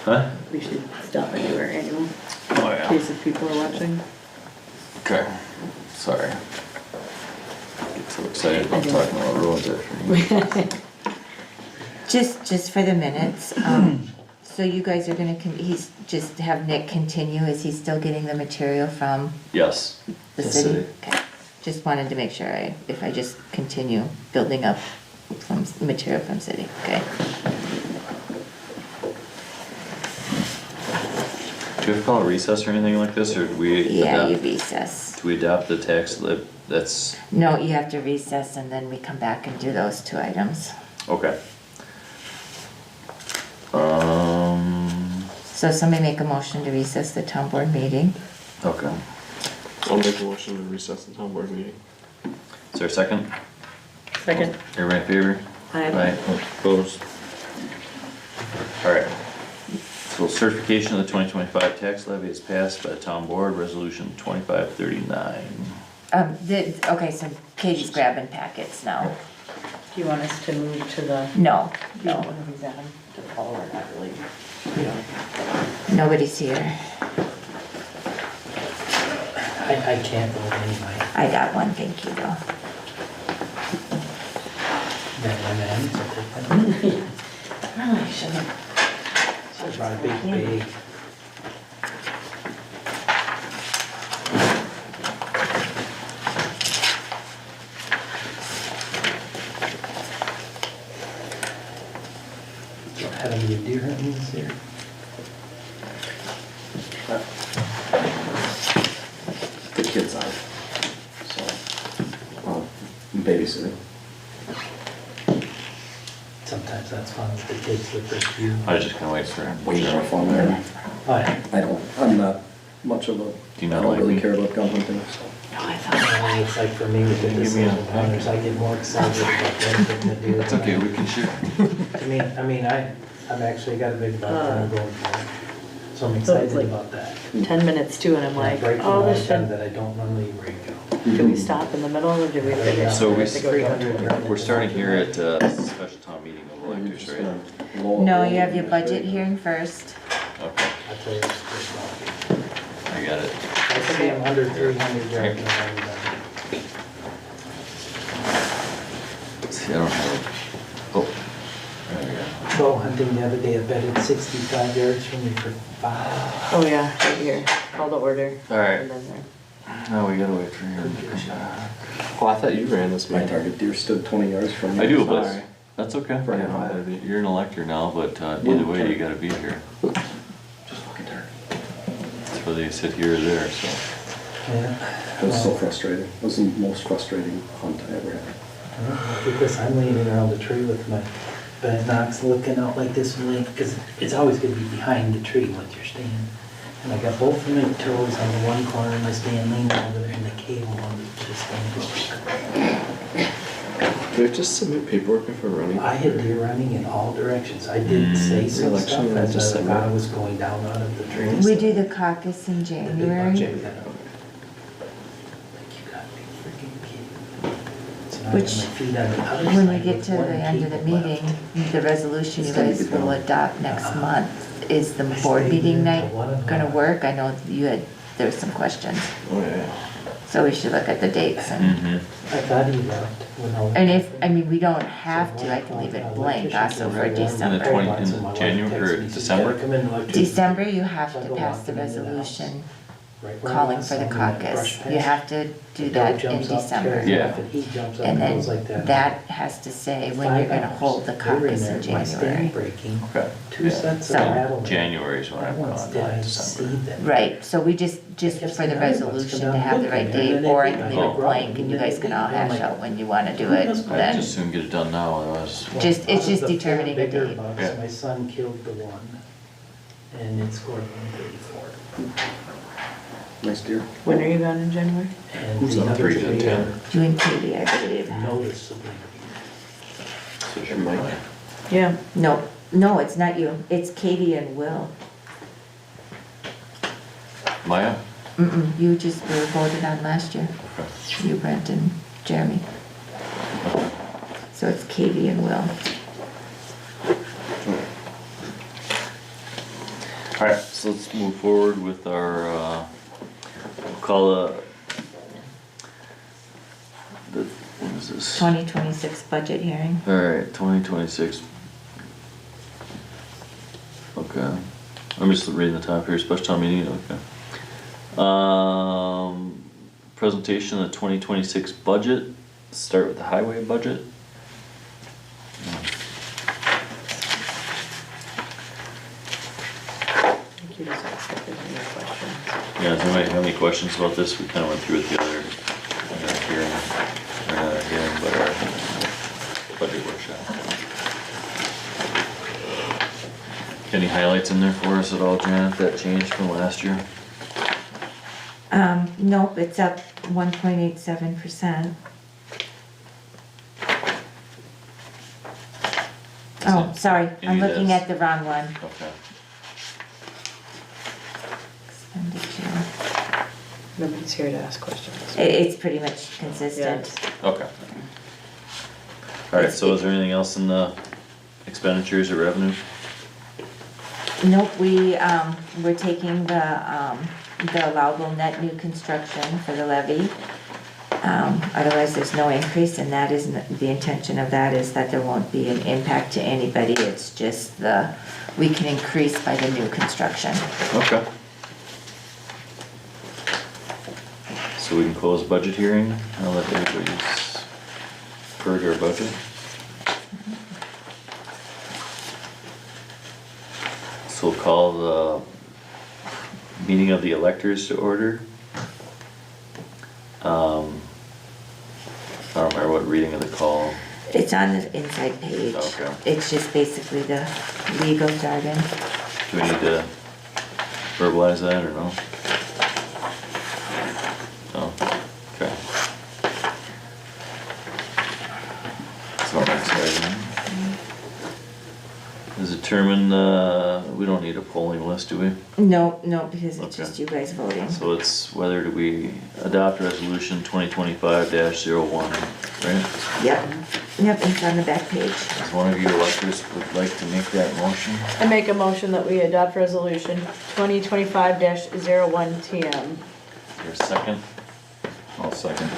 Huh? We should stop and do our annual, Oh, in case if people are watching. Okay, sorry. Get so excited about talking about roads after. Just for the minutes, so you guys are gonna, he's, just have Nick continue, is he still getting the material from Yes, the The city? city. Okay, just wanted to make sure if I just continue building up from material from city, okay? do we have to call a recess or anything like this, or do we? Yeah, you adopt- recess. Do we adopt the tax lip, that's, No, you have to recess and then we come back and do those two items. okay. So somebody make a motion to recess the town board meeting. Okay. I'll make a motion to recess the town board meeting. Is there a second? Second. Everybody in favor? Aye. Opposed? Alright. So certification of the 2025 tax levy is passed by the town board, resolution 2539. Okay, so Katie's grabbing packets now. Do you want us to move to the? No, Do you no, want one of these, Evan, to follow or not really? nobody's here. I can't vote anyway. I got one, thank you though. That M&Ms, Really shouldn't. I brought a big bag. Had them do deer hunting this year. The kids out, so, babysitting. Sometimes that's fun with the kids with their cue. I was just gonna wait for him. Way more fun there. Oh, yeah. I'm not much of a, you I not don't like really me? care about gun hunting, so. No, I thought. It's like for me with the Give me a- decision hunters, I get more excited about that than the deer. That's okay, we can share. I've actually got a big buck that I'm going for. So I'm So it's excited like- about that. 10 minutes too, and I'm like, Breaking oh, all this the time should, that I don't normally break out. do we stop in the middle or do we finish? So we- have to go to- We're starting here at special town meeting of You're electors, just right? gonna lower- No, you have your budget hearing first. Okay, I tell you, it's pretty rough. I got it. I see I'm under 300 yards. and I'm done. See, I don't have, oh, there we go. Bow hunting the other day, I betted 65 yards from me for 5. Oh, yeah, right here, call the order. All right. And then there. Now we gotta wait for him to come back. Oh, I thought you ran this My meeting. target deer stood 20 yards from me. I do, but Sorry. that's okay. Right. Yeah, you're an elector now, but either way, you gotta be here. Just look at her. That's whether you sit here or there, so. Yeah. It was so frustrating. It was the most frustrating hunt I ever had. Because I'm leaning around the tree with my binocs looking out like this, because it's always going to be behind the tree once you're standing. And I got both of my toes on the one corner of my stand leaning over there, and the cable on the stand. Do we have to submit paperwork if we're running? I had deer running in all directions. I did say some Election stuff in as I December. was going down out of the tree. We do the caucus in The big buck January. checked that out. Like, you gotta be freaking kidding me. So now Which, feet on the other when we side get with to the one end of the cable left. meeting, the resolution you It's gonna guys be will done. adopt next month, is the I board stayed meeting in night till 1 o'clock. gonna work? I know there's some questions, Oh, yeah. so we should look at the dates and, Mm-hmm. I thought he left when all. and if, I mean, we don't have to, I can leave it blank also for December. in January or December? December, you have to pass the resolution calling for the caucus. You have to do that in December. Yeah. And then that has to say when you're gonna hold the caucus in January. Okay. Two Yeah. sets of So- rattle. January is when I'm gone, Once did I not see December. them? Right, so we just for the resolution to have the right date, or I can leave it blank and you guys can all hash out when you wanna do it, I'd then. just soon get it done now, otherwise. Just- it's just Out of the four determining a bigger date. bucks, Yeah. My son killed the one, and it scored 134. Nice deer. When are you gone in January? And Who's the on other 3 to three 10? are You and Katie, I believe. noticeably. And Mike. Yeah. No, it's not you, it's Katie and Will. Maya? You just were voted on last year, Okay. you, Brent, and Jeremy. So it's Katie and Will. Alright, so let's move forward with our, we'll call what is this? 2026 budget hearing. Alright, 2026. Okay, I'm just reading the top here, special town meeting, okay. Presentation of the 2026 budget, start with the highway budget. I think you just asked if there's any questions. Yeah, does anybody have any questions about this? We kinda went through it the other hearing, or not a hearing, but our budget workshop. Any highlights in there for us at all, Janet, that changed from last year? Nope, it's up 1.87%. Oh, sorry, I'm Any of looking this? at the wrong one. Okay. Expenditure. Nobody's here to ask questions. It's pretty much consistent. Okay. Alright, so is there anything else in the expenditures or revenue? Nope, we're taking the allowable net new construction for the levy. Otherwise, there's no increase, and that isn't, the intention of that is that there won't be an impact to anybody, it's just we can increase by the new construction. Okay. So we can close budget hearing, I'll let everybody's heard our budget. So we'll call the meeting of the electors to order. I don't remember what reading of the call. It's on the inside page. Okay. It's just basically the legal jargon. Do we need to verbalize that or no? No, okay. So next item is determine, we don't need a polling list, do we? No, because it's Okay. just you guys voting. So it's whether do we adopt resolution 2025-01, right? Yep, it's on the back page. Does one of you electors would like to make that motion? I make a motion that we adopt resolution 2025-01 TM. Is there a second? I'll second.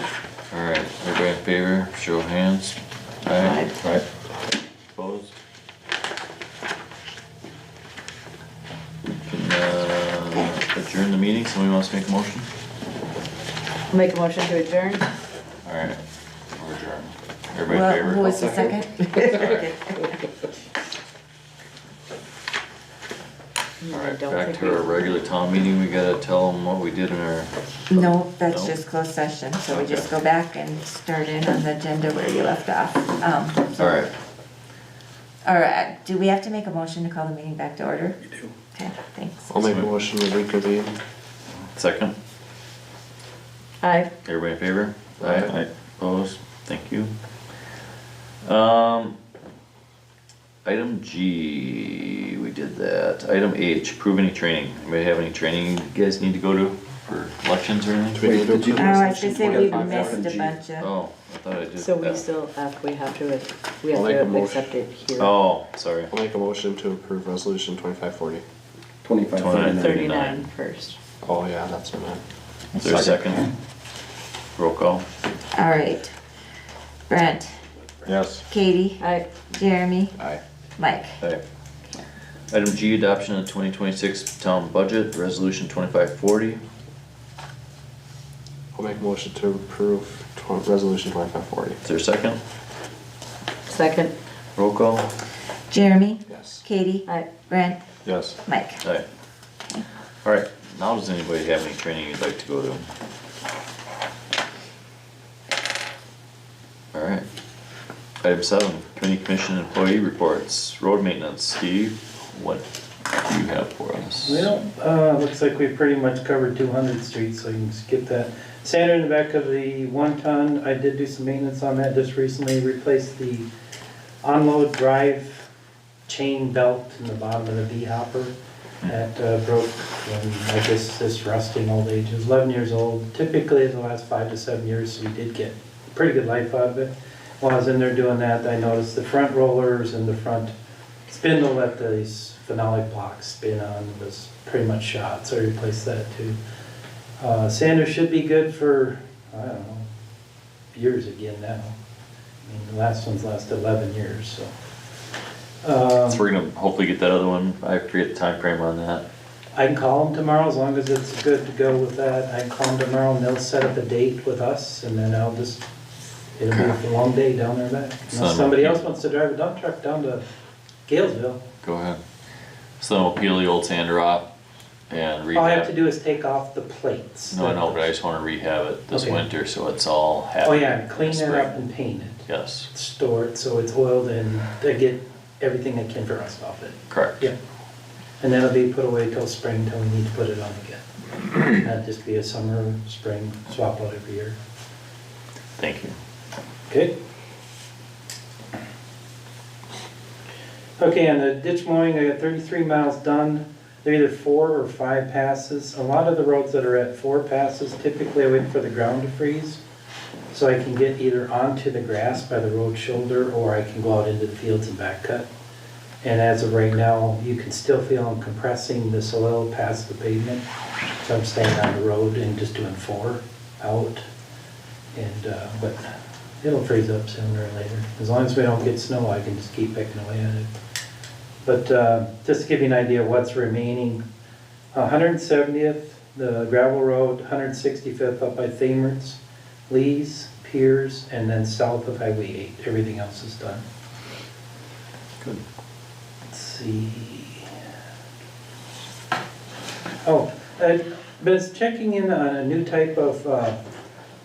Alright, everybody in favor, show of hands. Aye. Right. Opposed? Can, adjourn the meeting, somebody wants to make a motion? Make a motion to adjourn. Alright, we're adjourned. Everybody in Well, favor? who was the second? Alright, Don't back think to our regular town meeting, we gotta tell them what we did in our, No, that's No? just closed session, so we Okay. just go back and start in on the agenda where you left off. alright. Alright, do we have to make a motion to call the meeting back to order? You do. Okay, thanks. I'll make a motion to reconvene. Second, Aye. everybody in favor? Aye. Opposed? Thank you. Item G, we did that. Item H, approve any training. Anybody have any training you guys need to go to for elections or anything? Do we need to Wait, did you- approve Oh, I was resolution gonna say we 25? missed a bunch of, Oh, thought I did So we that. still have, we have I'll to make a motion. accept it here. Oh, sorry. I'll make a motion to approve resolution 2540. 2539. 39 first. Oh, yeah, that's what I meant. Is there a second? Roll call. All right. Brent, Yes. Katie, Aye. Jeremy, Aye. Mike. Aye. Item G, adoption of 2026 town budget, resolution 2540. I'll make a motion to approve resolution 2540. Is there a second? Second. Roll call. Jeremy, Yes. Katie, Aye. Brent, Yes. Mike. Aye. Alright, now does anybody have any training you'd like to go to? Alright. Item 7, committee commission employee reports, road maintenance. Steve, what do you have for us? Well, looks like we pretty much covered 200th Street, so you can skip that. Sander in the back of the 1-ton, I did do some maintenance on that just recently, replaced the unload drive chain belt in the bottom of the V-hopper. That broke, and I guess this rusting old age, it was 11 years old. Typically, in the last 5 to 7 years, so we did get pretty good life out of it. While I was in there doing that, I noticed the front rollers and the front spindle that these phenolic blocks spin on was pretty much shot, so I replaced that too. Sander should be good for, I don't know, years again now. I mean, the last one's lasted 11 years, so. So we're gonna hopefully get that other one, I forget the time frame on that. I can call them tomorrow, as long as it's good to go with that. I can call them tomorrow and they'll set up a date with us, and then I'll just, it'll be a long day down there back. So Unless somebody else wants to drive a dump truck down to Galesville. Go ahead. So then we'll peel the old sander off and rehab. All I have to do is take off the plates. No, I know, but I just wanna rehab it this Okay. winter, so it's all happy. Oh yeah, clean this it spring. up and paint it. Yes, Store it so it's oiled and I get everything I can for rust off it. correct. Yep. And then it'll be put away till spring, till we need to put it on again. That'd just be a summer, spring swap out every year. Thank you. Okay. Okay, on the ditch mowing, I got 33 miles done. They're either 4 or 5 passes. A lot of the roads that are at 4 passes, typically I wait for the ground to freeze. So I can get either onto the grass by the road shoulder, or I can go out into the fields and back cut. And as of right now, you can still feel them compressing the soil past the pavement. So I'm staying on the road and just doing 4 out. And, but it'll freeze up sooner or later. As long as we don't get snow, I can just keep picking away at it. But just to give you an idea of what's remaining, 170th, the gravel road, 165th up by Thamer's, Lee's, Piers, and then south of Highway 8. Everything else is done. Good. Let's see. Oh, I've been checking in on a new type of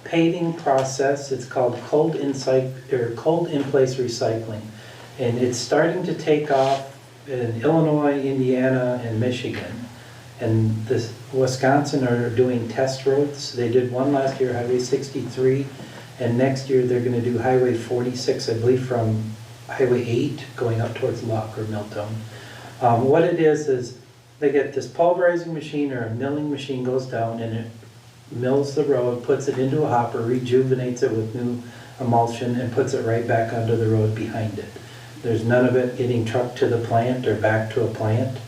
paving process. It's called cold in place recycling. And it's starting to take off in Illinois, Indiana, and Michigan. And this, Wisconsin are doing test roads. They did one last year, Highway 63, and next year they're gonna do Highway 46, I believe from Highway 8 going up towards Locke or Milltown. What it is they get this pulverizing machine or a milling machine goes down and it mills the road, puts it into a hopper, rejuvenates it with new emulsion, and puts it right back onto the road behind it. There's none of it getting trucked to the plant or back to a plant.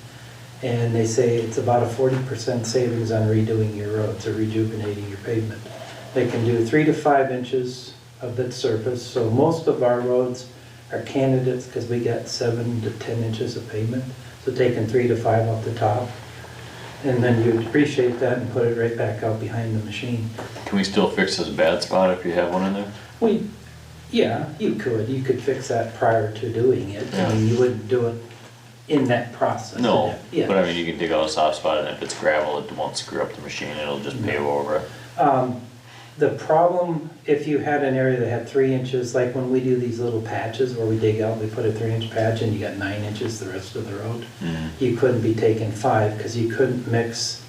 And they say it's about a 40% savings on redoing your roads or rejuvenating your pavement. They can do 3 to 5 inches of the surface. So most of our roads are candidates because we got 7 to 10 inches of pavement. So taking 3 to 5 off the top. And then you reshape that and put it right back out behind the machine. Can we still fix this bad spot if you have one in there? Yeah, you could fix that prior to doing it. I mean, you wouldn't do it in that process. No, Yeah. but I mean, you can dig out a soft spot and if it's gravel, it won't screw up the machine, it'll just pave over it. The problem, if you had an area that had 3 inches, like when we do these little patches where we dig out, we put a 3-inch patch and you got 9 inches the rest of the road, you couldn't be taking 5 because you couldn't mix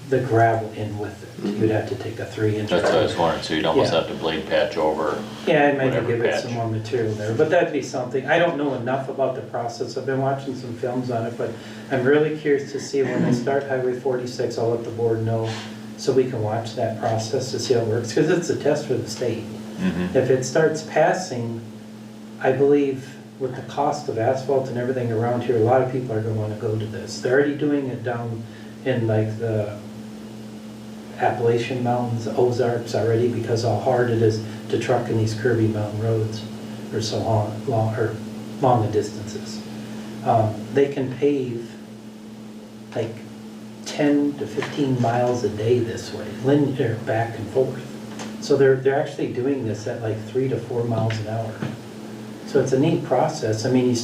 the gravel in with it. You'd have to take a 3-inch. That's what I was wondering, so you'd almost Yeah. have to blade patch over. Yeah, I'd maybe whatever give it patch. some more material there, but that'd be something. I don't know enough about the process. I've been watching some films on it, but I'm really curious to see when they start Highway 46, I'll let the board know so we can watch that process to see how it works, because it's a test for the state. If it starts passing, I believe with the cost of asphalt and everything around here, a lot of people are gonna wanna go to this. They're already doing it down in like the Appalachian Mountains, Ozarks already, because how hard it is to truck in these curvy mountain roads or so long the distances. They can pave like 10 to 15 miles a day this way, linear back and forth. So they're actually doing this at like 3 to 4 miles an hour. So it's a neat process. I mean,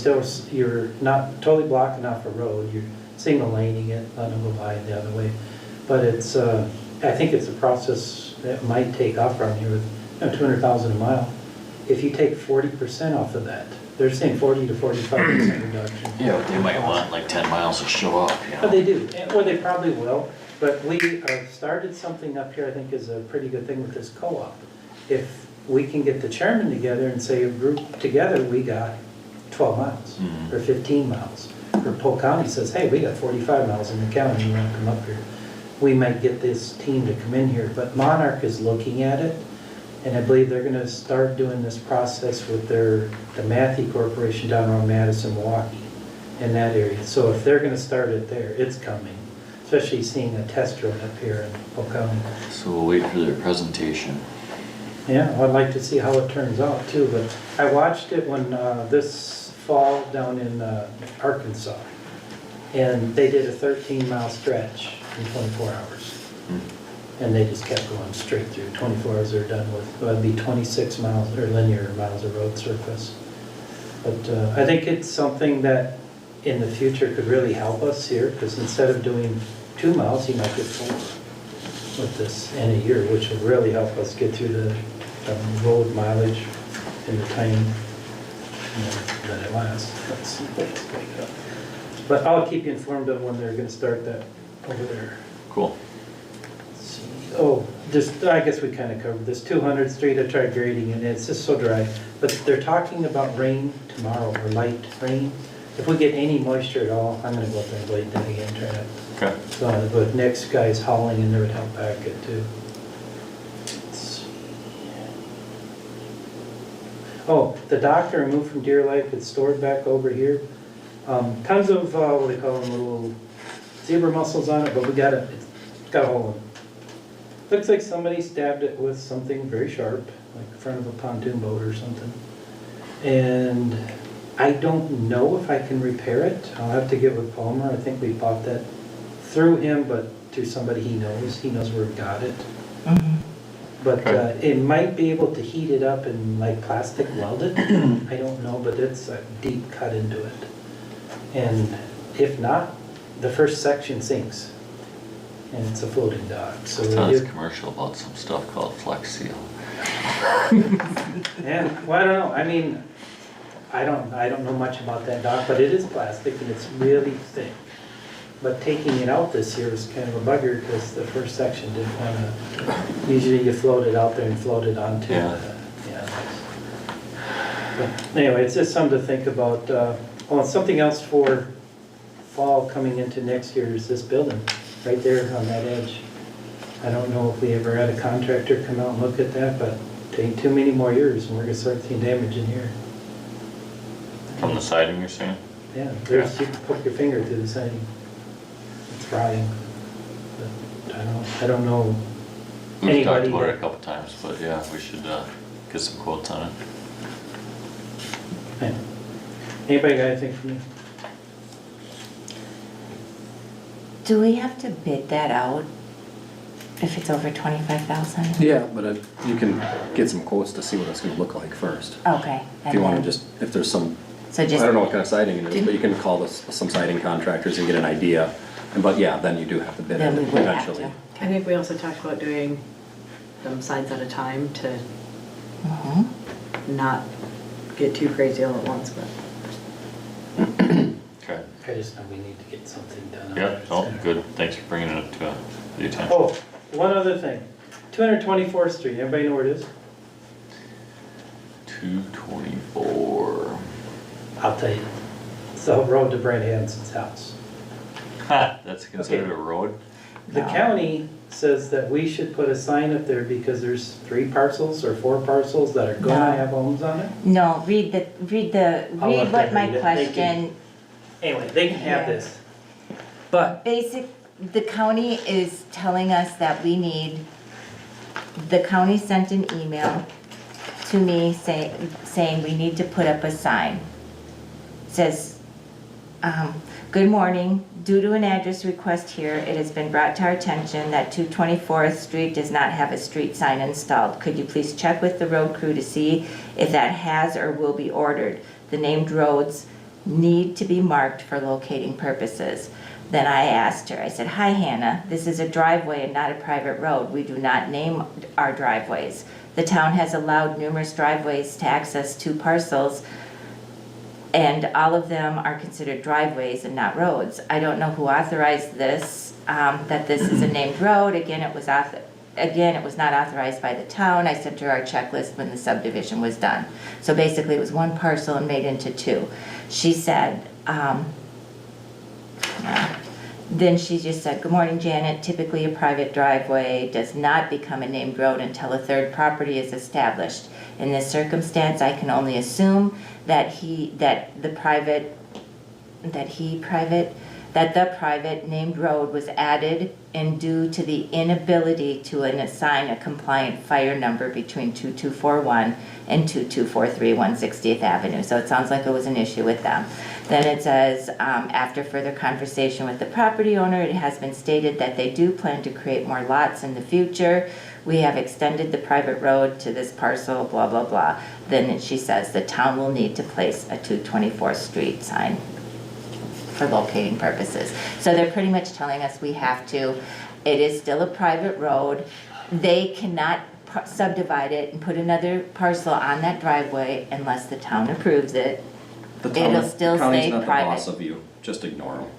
you're not totally blocking off a road, you're single laning it, letting them go by the other way. But it's, I think it's a process that might take off around here with 200,000 a mile. If you take 40% off of that, they're saying 40 to 45% reduction. Yeah, but they might want like 10 miles to show up, you know? But they do, or they probably will. But we started something up here, I think is a pretty good thing with this co-op. If we can get the chairman together and say, a group together, we got 12 miles or 15 miles. Or Polk County says, hey, we got 45 miles in the county, you wanna come up here? We might get this team to come in here, but Monarch is looking at it, and I believe they're gonna start doing this process with the Matthew Corporation down around Madison, Milwaukee, in that area. So if they're gonna start it there, it's coming, especially seeing a test road up here in Polk County. So we'll wait for their presentation. Yeah, I'd like to see how it turns out too, but I watched it when, this fall down in Arkansas, and they did a 13-mile stretch in 24 hours. And they just kept going straight through. 24 hours they're done with. That'd be 26 miles or linear miles of road surface. But I think it's something that in the future could really help us here, because instead of doing 2 miles, you might get 4 with this in a year, which would really help us get through the road mileage and the time that it lasts. But I'll keep you informed of when they're gonna start that over there. Cool. Let's see. Oh, just, I guess we kind of covered this. 200th Street, I tried grading and it's just so dry. But they're talking about rain tomorrow, or light rain. If we get any moisture at all, I'm gonna go up there and blade that again, try to. Okay. So, but next guy's hauling in there would help back it too. Let's see. Oh, the doctor removed from Deer Life, it's stored back over here. Tons of, what do they call them, little zebra mussels on it, but we got it, it's got a hole in it. Looks like somebody stabbed it with something very sharp, like the front of a pontoon boat or something. And I don't know if I can repair it. I'll have to get with Palmer. I think we bought that through him, but through somebody he knows. He knows where we got it. But it might be able to heat it up and like plastic weld it. I don't know, but it's a deep cut into it. And if not, the first section sinks. And it's a floating dock. So Sounds this commercial about some stuff called Flex Seal. yeah, well, I don't know. I mean, I don't know much about that dock, but it is plastic and it's really thick. But taking it out this year was kind of a bugger because the first section didn't want to. Usually you float it out there and float it onto the. But anyway, it's just something to think about. Oh, something else for fall coming into next year is this building right there on that edge. I don't know if we ever had a contractor come out and look at that, but it ain't too many more years and we're gonna start seeing damage in here. From the siding, you're saying? Yeah, there's, you can poke your finger through the siding. It's rotting. But I don't know. We've talked Anybody about it that- a couple times, but yeah, we should get some quotes on it. Yeah. Anybody got anything for me? Do we have to bid that out if it's over 25,000? Yeah, but you can get some quotes to see what it's gonna look like first. Okay. If you wanna just, if there's some, So I just, don't know what kind of siding it is, but you can call some siding contractors and get an idea. But yeah, then you do have to bid then we it would have eventually. to. I think we also talked about doing them sides at a time to Mhm. not get too crazy all at once, but. Okay. I just know we need to get something done. on Yeah, it. oh, good. Thanks for bringing it to the attention. Oh, one other thing. 224th Street, everybody know where it is? 224. I'll tell you. It's the road to Brent Hanson's house. Ha, that's considered a road? The No. county says that we should put a sign up there because there's 3 parcels or 4 parcels that are No. gonna have homes on it? No, read I'll what let them my read it. They question, Anyway, they can have Yeah. this. But the county is telling us that we need, the county sent an email to me saying we need to put up a sign. Says, good morning, due to an address request here, it has been brought to our attention that 224th Street does not have a street sign installed. Could you please check with the road crew to see if that has or will be ordered? The named roads need to be marked for locating purposes. Then I asked her, I said, hi Hannah, this is a driveway and not a private road. We do not name our driveways. The town has allowed numerous driveways to access 2 parcels, and all of them are considered driveways and not roads. I don't know who authorized this, that this is a named road. Again, it was not authorized by the town. I sent her our checklist when the subdivision was done. So basically, it was 1 parcel and made into 2. She said, then she just said, good morning, Janet. Typically, a private driveway does not become a named road until a third property is established. In this circumstance, I can only assume that the private named road was added and due to the inability to assign a compliant fire number between 2241 and 2243 160th Avenue. So it sounds like it was an issue with them. Then it says, after further conversation with the property owner, it has been stated that they do plan to create more lots in the future. We have extended the private road to this parcel, blah, blah, blah. Then she says the town will need to place a 224th Street sign for locating purposes. So they're pretty much telling us we have to. It is still a private road. They cannot subdivide it and put another parcel on that driveway unless the town approves it. The town, It'll still county's stay not the private. boss of you, just ignore them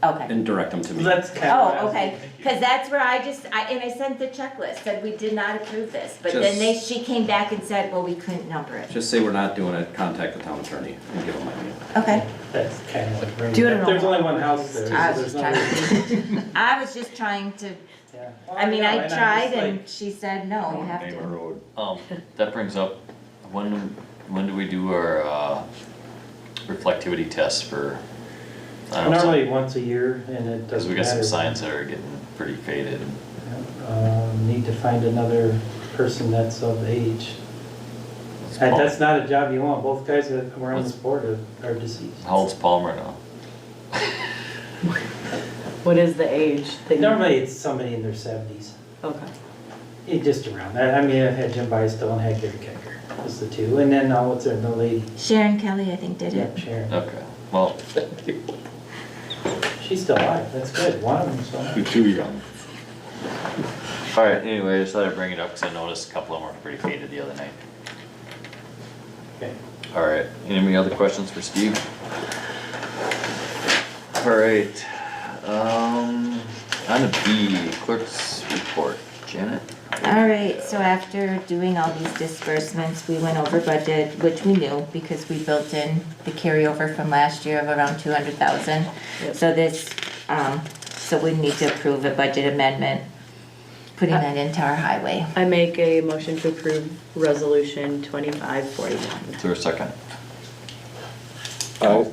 Okay. and direct them to me. that's kind of. Oh, okay, because that's where I sent the checklist, said we did not approve this, but then she came back and said, well, we couldn't number it. Just say we're not doing it, contact the town attorney and give them my name. Okay. That's kind of like bringing Do it up- in There's all only 1 house there, I so was there's just no. trying I was just trying to, Yeah. I mean, I know, and I'm tried just and like- she said, no, you have Name a to. road. That brings up, when do we do our reflectivity tests for, I don't know, Normally once a year, and it because doesn't we matter. got some signs that are getting pretty faded. Need to find another person that's of age. What's And Paul- that's not a job you want, both guys that were on this board are deceased. How old's Palmer now? What is the age? that you- Normally, it's somebody in their 70s. Okay. Just around that. I mean, I've had Jim Bystone and had Gary Kecker, was the 2. And then now what's the lady? Sharon Kelly, I think, did Yeah, it. Sharon. Okay, well, She's still alive, that's good, one of them, so. You're too young. alright, anyway, I just thought I'd bring it up because I noticed a couple of them were pretty faded the other night. Okay. Alright, any other questions for Steve? Alright, on to B, clerk's report, Janet? All right, so after doing all these disbursements, we went over budget, which we knew because we built in the carryover from last year of around 200,000. Yep. So so we need to approve a budget amendment, putting that into our highway. I make a motion to approve resolution 2541. Is there a second? Oh.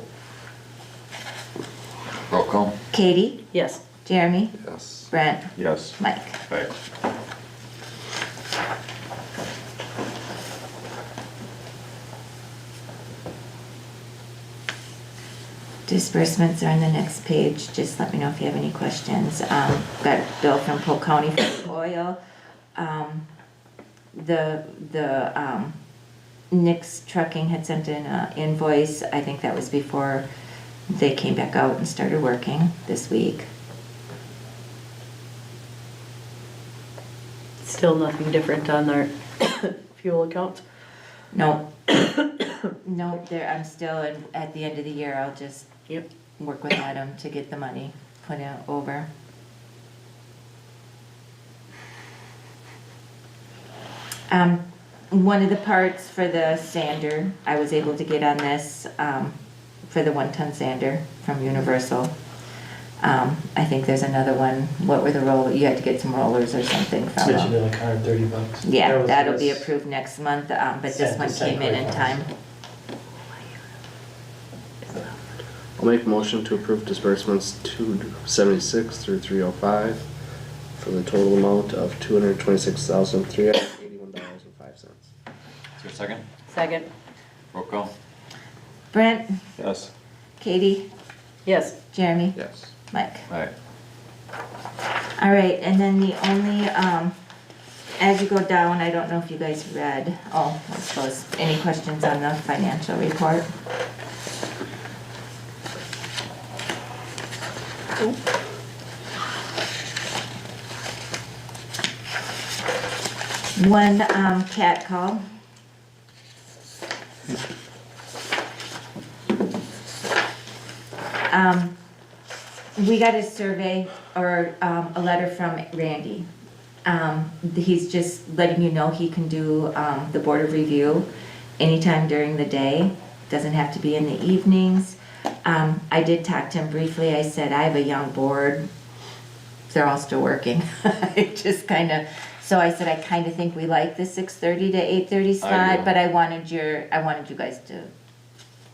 Roll call? Katie, Yes. Jeremy, Yes. Brent, Yes. Mike. Right. Disbursements are on the next page, just let me know if you have any questions. Got a bill from Polk County for oil. Nick's Trucking had sent in an invoice, I think that was before they came back out and started working this week. Still nothing different on our fuel account. No, no, I'm still, at the end of the year, I'll just Yep. work with Adam to get the money put out over. One of the parts for the sander, I was able to get on this, for the 1-ton sander from Universal. I think there's another one, what were the you had to get some rollers or something from Switching to them. like $130. Yeah, That was that'll be this- approved next month, but this Sent to one St. came in Croix. time. I'll make a motion to approve disbursements 276 through 305 for the total amount of $226,381.05. Is there a second? Second. Roll call? Brent, Yes. Katie, Yes. Jeremy, Yes. Mike. Alright, All right, and then the only, as you go down, I don't know if you guys read, I suppose, any questions on the financial report? One, cat call. We got a survey or, a letter from Randy. He's just letting you know he can do, the board of review anytime during the day, doesn't have to be in the evenings. I did talk to him briefly, I said, I have a young board, they're all still working. I just kinda, so I said, I kinda think we like the 6:30 to 8:30 slot, do. but I wanted you guys to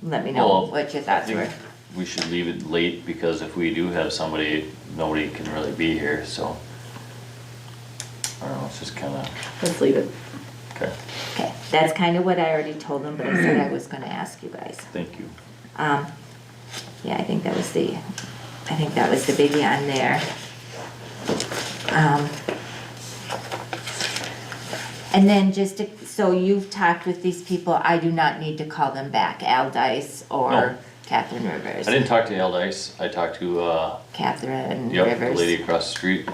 let me know Well, what your I thoughts think were. we should leave it late, because if we do have somebody, nobody can really be here, so. I don't know, it's just kinda, Let's leave it. okay, Okay, that's kinda what I already told him, but I said I was gonna ask you guys. thank you. Yeah, I think that was the biggie on there. And then so you've talked with these people, I do not need to call them back, Al Dice No. or Catherine Rivers? I didn't talk to Al Dice, I talked to, Catherine yep, the Rivers? lady across the street.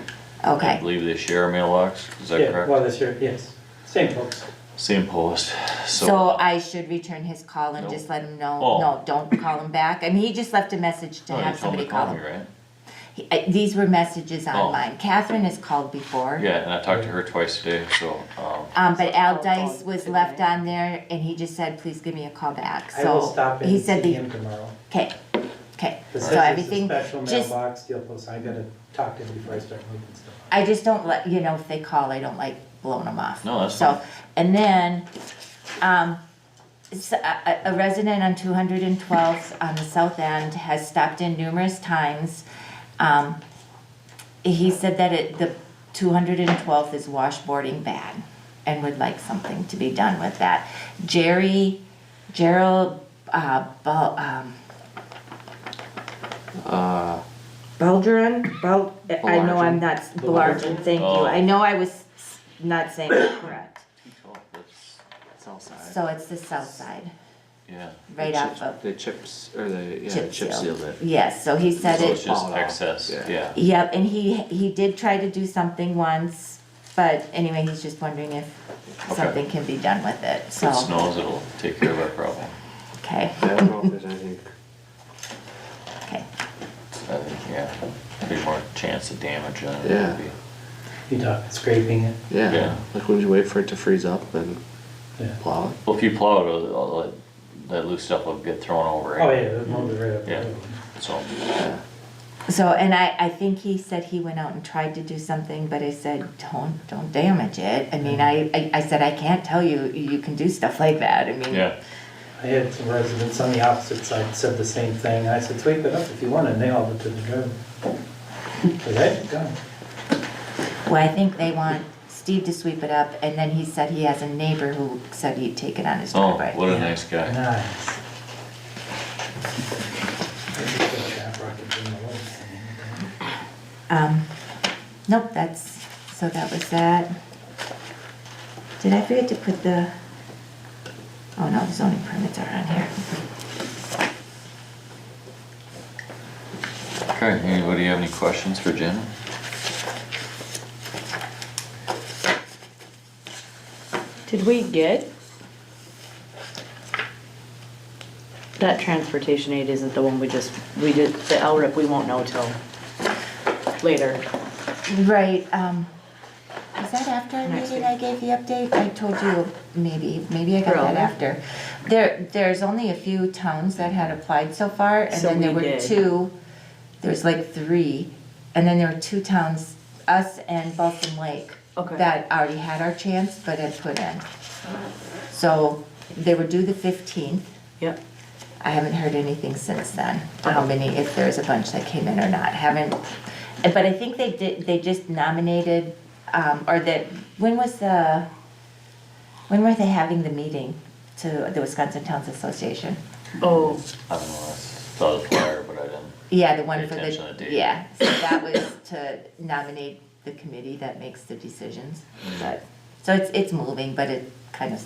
I Okay, believe they share a mailbox, is that Yeah, correct? well, this year, yes, same folks. Same post, so I should return his call and No. just let him know, Oh. no, don't call him back? I mean, he just left a message to Oh, you have told him somebody to call call me, him. right? These were messages on Oh. mine. Catherine has called before. Yeah, and I talked to her twice today, so, But Al So Dice called was today. left on there and he just said, please give me a call back. I will So stop in he and said see the, him tomorrow. okay, But so since everything, it's a special just, mailbox deal post, I gotta talk to him before I start moving stuff. I just don't let, if they call, I don't like blowing them off. No, that's So, fine. and then, a resident on 212th on the south end has stopped in numerous times. He said that the 212th is washboarding bad and would like something to be done with that. Gerald, Baldrin, I know I'm not, Blargin, thank you. Oh. I know I was not saying it correct. South side. So it's the south side, yeah. right off of The chips, or the, yeah, chip chip seal. sealed it. Yes, so he said So it's it, just Oh, no. excess, Yeah. yeah. yep, and he did try to do something once, but anyway, he's just wondering if Okay. something can be done with it, If so, it snows, it'll take care of our problem. okay, I don't know if there's anything, okay. I think, yeah, be more chance of damage than it Yeah. would be. You talking scraping it? yeah, Yeah. like when you wait for it to freeze up and Yeah. plow it. Well, if you plow it, all that loose stuff will get thrown over. Oh, it. yeah, it moved it right up the Yeah. road. So, So, and I think he said he went out and tried to do something, but I said, don't damage it. I mean, I said, I can't tell you, you can do stuff like that, I mean. yeah, I had some residents on the opposite side said the same thing. I said, sweep it up if you want to nail it to the road. Cause that's gone. Well, I think they want Steve to sweep it up, and then he said he has a neighbor who said he'd take it on his oh, driveway. what a nice guy. Nice. Maybe put a trap rocket in the road. Nope, so that was that. Did I forget to put oh no, the zoning permits are on here. Okay, anybody have any questions for Jen? Did we get? That transportation aid isn't the one we did, the LRIP, we won't know till later. Right, is that after our Next meeting week. I gave the update? I told you, maybe I got Earlier. that after. There's only a few towns that had applied so far, and So then there we were did. two there's like 3, and then there were 2 towns, us and Balsam Lake, Okay. that already had our chance, but had put in. So they were due the 15th. Yep. I haven't heard anything since then, how many, if there's a bunch that came in or not, haven't, but I think they just nominated, or that, when were they having the meeting to the Wisconsin Towns Association? Oh, I don't know, I saw the flyer, but I didn't. Yeah, the one Pay for attention to the, date. yeah, so that was to nominate the committee that makes the decisions, but, so it's moving, but it kind of.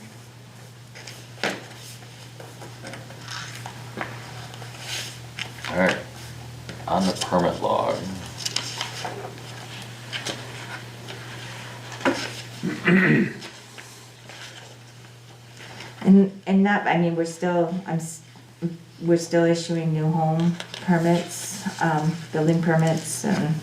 All right, on the permit log. And not, I mean, we're still issuing new home permits, building permits, and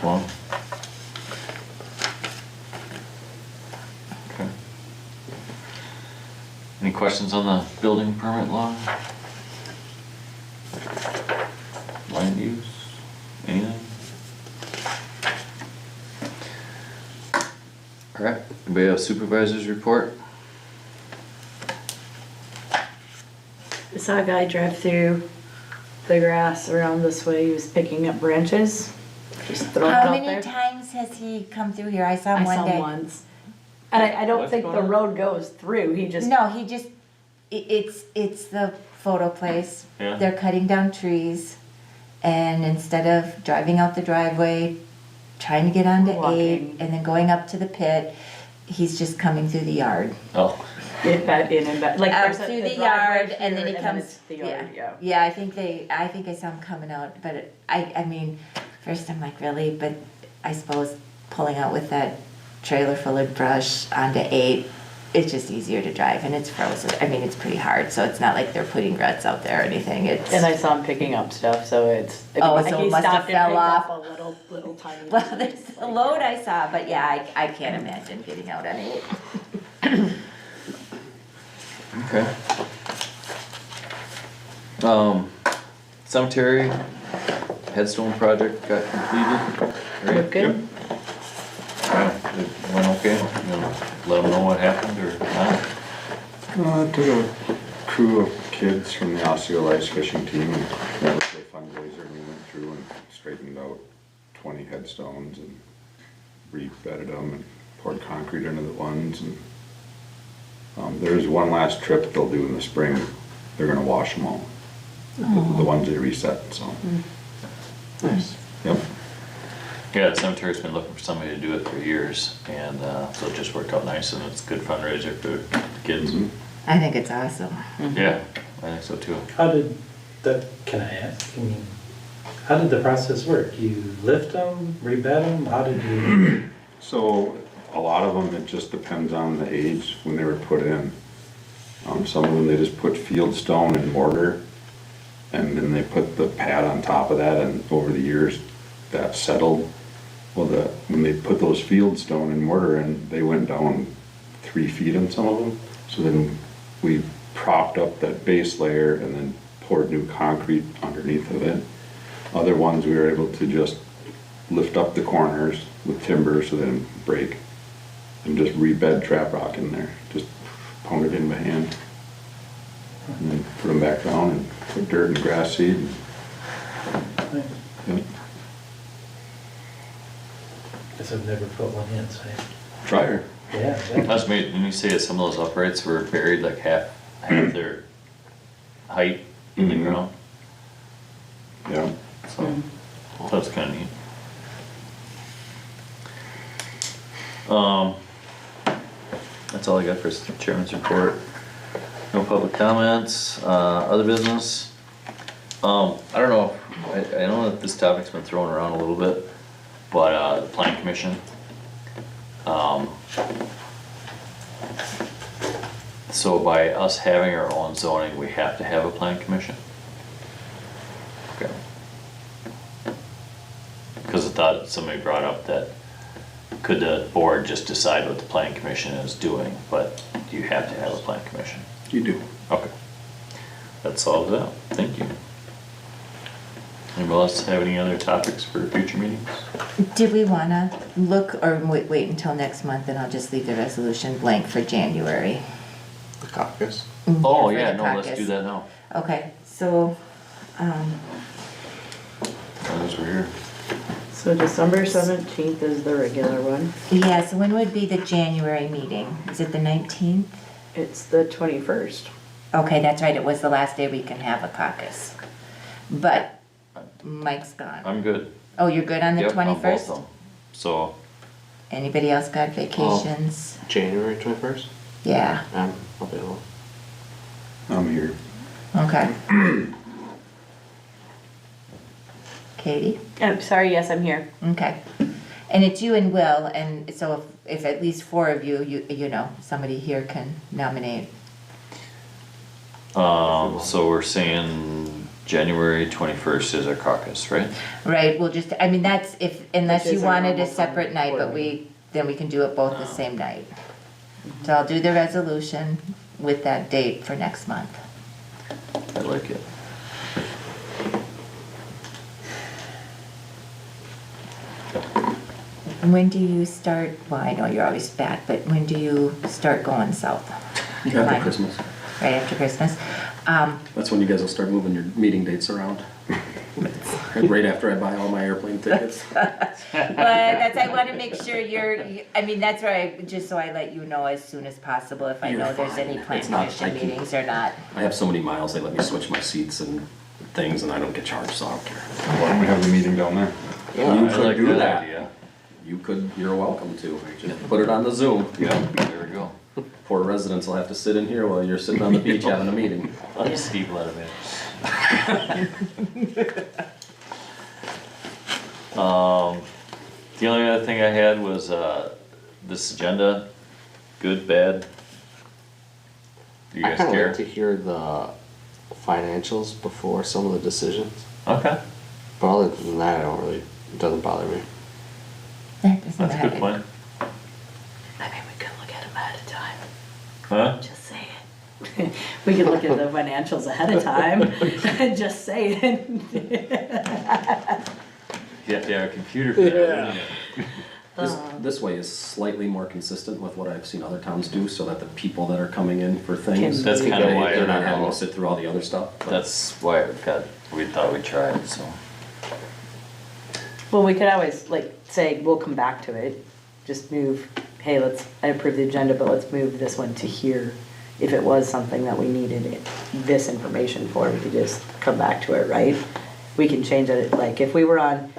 Well. Okay. Any questions on the building permit law? Land use, anything? All right, anybody have supervisor's report? I saw a guy drive through the grass around this way. He was picking up branches, just throwing it how out many there. times has he come through here? I saw I him one saw day. him once. And I don't What's think going the on? road goes through. He just, No, he just, it's the photo place. Yeah. They're cutting down trees, and instead of driving out the driveway, trying to get onto 8, Walking. and then going up to the pit, he's just coming through the yard. Oh, in and back. Like Out there's a- through the driveway yard, and then here, he comes, it's the yard, yeah. Yeah, I think I saw him coming out, but I mean, first I'm like, really? But I suppose pulling out with that trailer full of brush onto 8, it's just easier to drive, and it's frozen. I mean, it's pretty hard, so it's not like they're putting ruts out there or anything. It's, And I saw him picking up stuff, so it's. Oh, like so he it must have stopped and fell picked up off. a little tiny. well, piece. there's a load I saw, but yeah, I can't imagine getting out on 8. okay. Cemetery headstone project got completed. Right? Look good? Yeah, it went okay. You know, let them know what happened or not? I took a crew of kids from the Osceola Ice Fishing Team and that was their fundraiser, and we went through and straightened out 20 headstones and re-bedded them and poured concrete into the ones, and there's one last trip they'll do in the spring. They're gonna wash them all, the ones they reset, so. Nice. Yep. Yeah, the cemetery's been looking for somebody to do it for years, and so it just worked out nice, and it's a good fundraiser for the kids. Mhm. I think it's awesome. Yeah, I think so too. How did that, can I ask? I mean, how did the process work? You lift them, rebed them? How did you? So a lot of them, it just depends on the age when they were put in. Some of them, they just put field stone and mortar, and then they put the pad on top of that, and over the years, that settled. Well, when they put those field stone and mortar in, they went down 3 feet on some of them. So then we propped up that base layer and then poured new concrete underneath of it. Other ones, we were able to just lift up the corners with timber so they didn't break, and just rebed trap rock in there, just pound it in by hand. And then put them back down and put dirt and grass seed. Yep. Guess I've never put one in, so Try her. yeah. That's me, didn't you say that some of those uprights were buried like half their height in the Mhm. ground? Yeah. So, that's kinda neat. That's all I got for chairman's report. No public comments, other business. I don't know, I know that this topic's been thrown around a little bit, but, the plan commission. So by us having our own zoning, we have to have a plan commission? Okay. Because thought somebody brought up that could the board just decide what the plan commission is doing, but you have to have a plan commission. You do. Okay. That solves that. Thank you. Anybody else have any other topics for future meetings? Did we wanna look, or wait until next month and I'll just leave the resolution blank for January? The caucus. Oh, For yeah, the no, let's caucus. do that now. Okay, so, As we're here. So December 17th is the regular one. yeah, so when would be the January meeting? Is it the 19th? It's the 21st. Okay, that's right, it was the last day we can have a caucus. But Mike's gone. I'm good. Oh, you're good on the Yep, on both 21st? of them. So, Anybody else got vacations? January 21st? Yeah, I'm available. I'm here. okay. Katie? I'm sorry, yes, I'm here. Okay. And it's you and Will, and so if at least four of you, you know, somebody here can nominate. so we're saying January 21st is our caucus, right? Right, we'll just, I mean, that's if, unless Which you is our wanted a normal separate time night, but quarterly. then we can do it both the same night. So I'll do the resolution with that date for next month. I like it. When do you start, well, I know you're always back, but when do you start going south? After Christmas. Right after Christmas? That's when you guys will start moving your meeting dates around. Right after I buy all my airplane tickets. But that's, I wanna make sure I mean, that's where just so I let you know as soon as possible if I You're know there's fine. any plan It's not- commission I can- meetings or not. I have so many miles, they let me switch my seats and things, and I don't get charged, so I don't care. Why don't we have the meeting down there? You I could like do that that. idea. You're welcome to. Just put it on the Zoom. Yeah, there we go. Poor residents will have to sit in here while you're sitting on the beach having a meeting. Let Steve let him in. The only other thing I had was, this agenda, good, bad? Do you I guys kinda care? like to hear the financials before some of the decisions. Okay, But other than that, it doesn't bother me. That doesn't that's a good matter. point. I mean, we could look at them ahead of time, Huh? just saying. We could look at the financials ahead of time, just saying. You have to have a computer for that, wouldn't you? This way is slightly more consistent with what I've seen other towns do, so that the people that are coming in for things. Can- That's kinda why I They're not don't having know. to sit through all the other stuff. but- That's why we thought we'd try it, so. Well, we could always, like, say, we'll come back to it, just move, hey, I approve the agenda, but let's move this one to here. If it was something that we needed this information for, we could just come back to it, right? We can change it, like, if we were on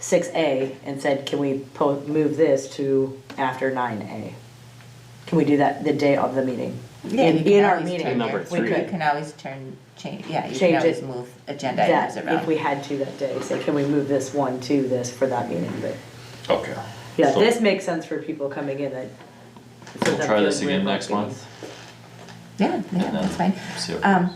6A and said, can we move this to after 9A? Can we do that the day of the meeting? Yeah, you In can our always meeting, turn Number your- three. You can always change, yeah, you Change can always it. move agenda items that, around. if we had to that day, say, can we move this one to this for that meeting, but. Okay. Yeah, So- this makes sense for people coming in that. so We'll that try this feels again weird next about month. Yeah, and then that's fine. see what goes.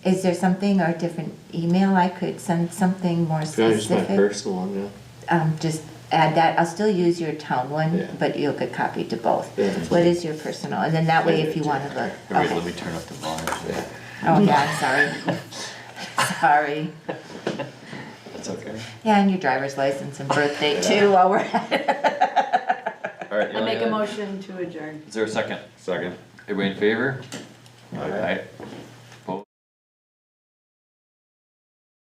Is there something or a different email I could send something more If you want to use my specific? personal one, yeah. Just add that, I'll still use your town one, Yeah. but you'll get copied to both. Yeah, that's What fine. is your personal, and then that way if you wanna look, Alright, okay. let me turn up the volume. Yeah. Oh, yeah, I'm sorry. Sorry. That's okay. Yeah, and your driver's license and birthday too, while we're at it. Alright, I make a motion to adjourn. Is there a second? Second. Everybody in favor? Alright.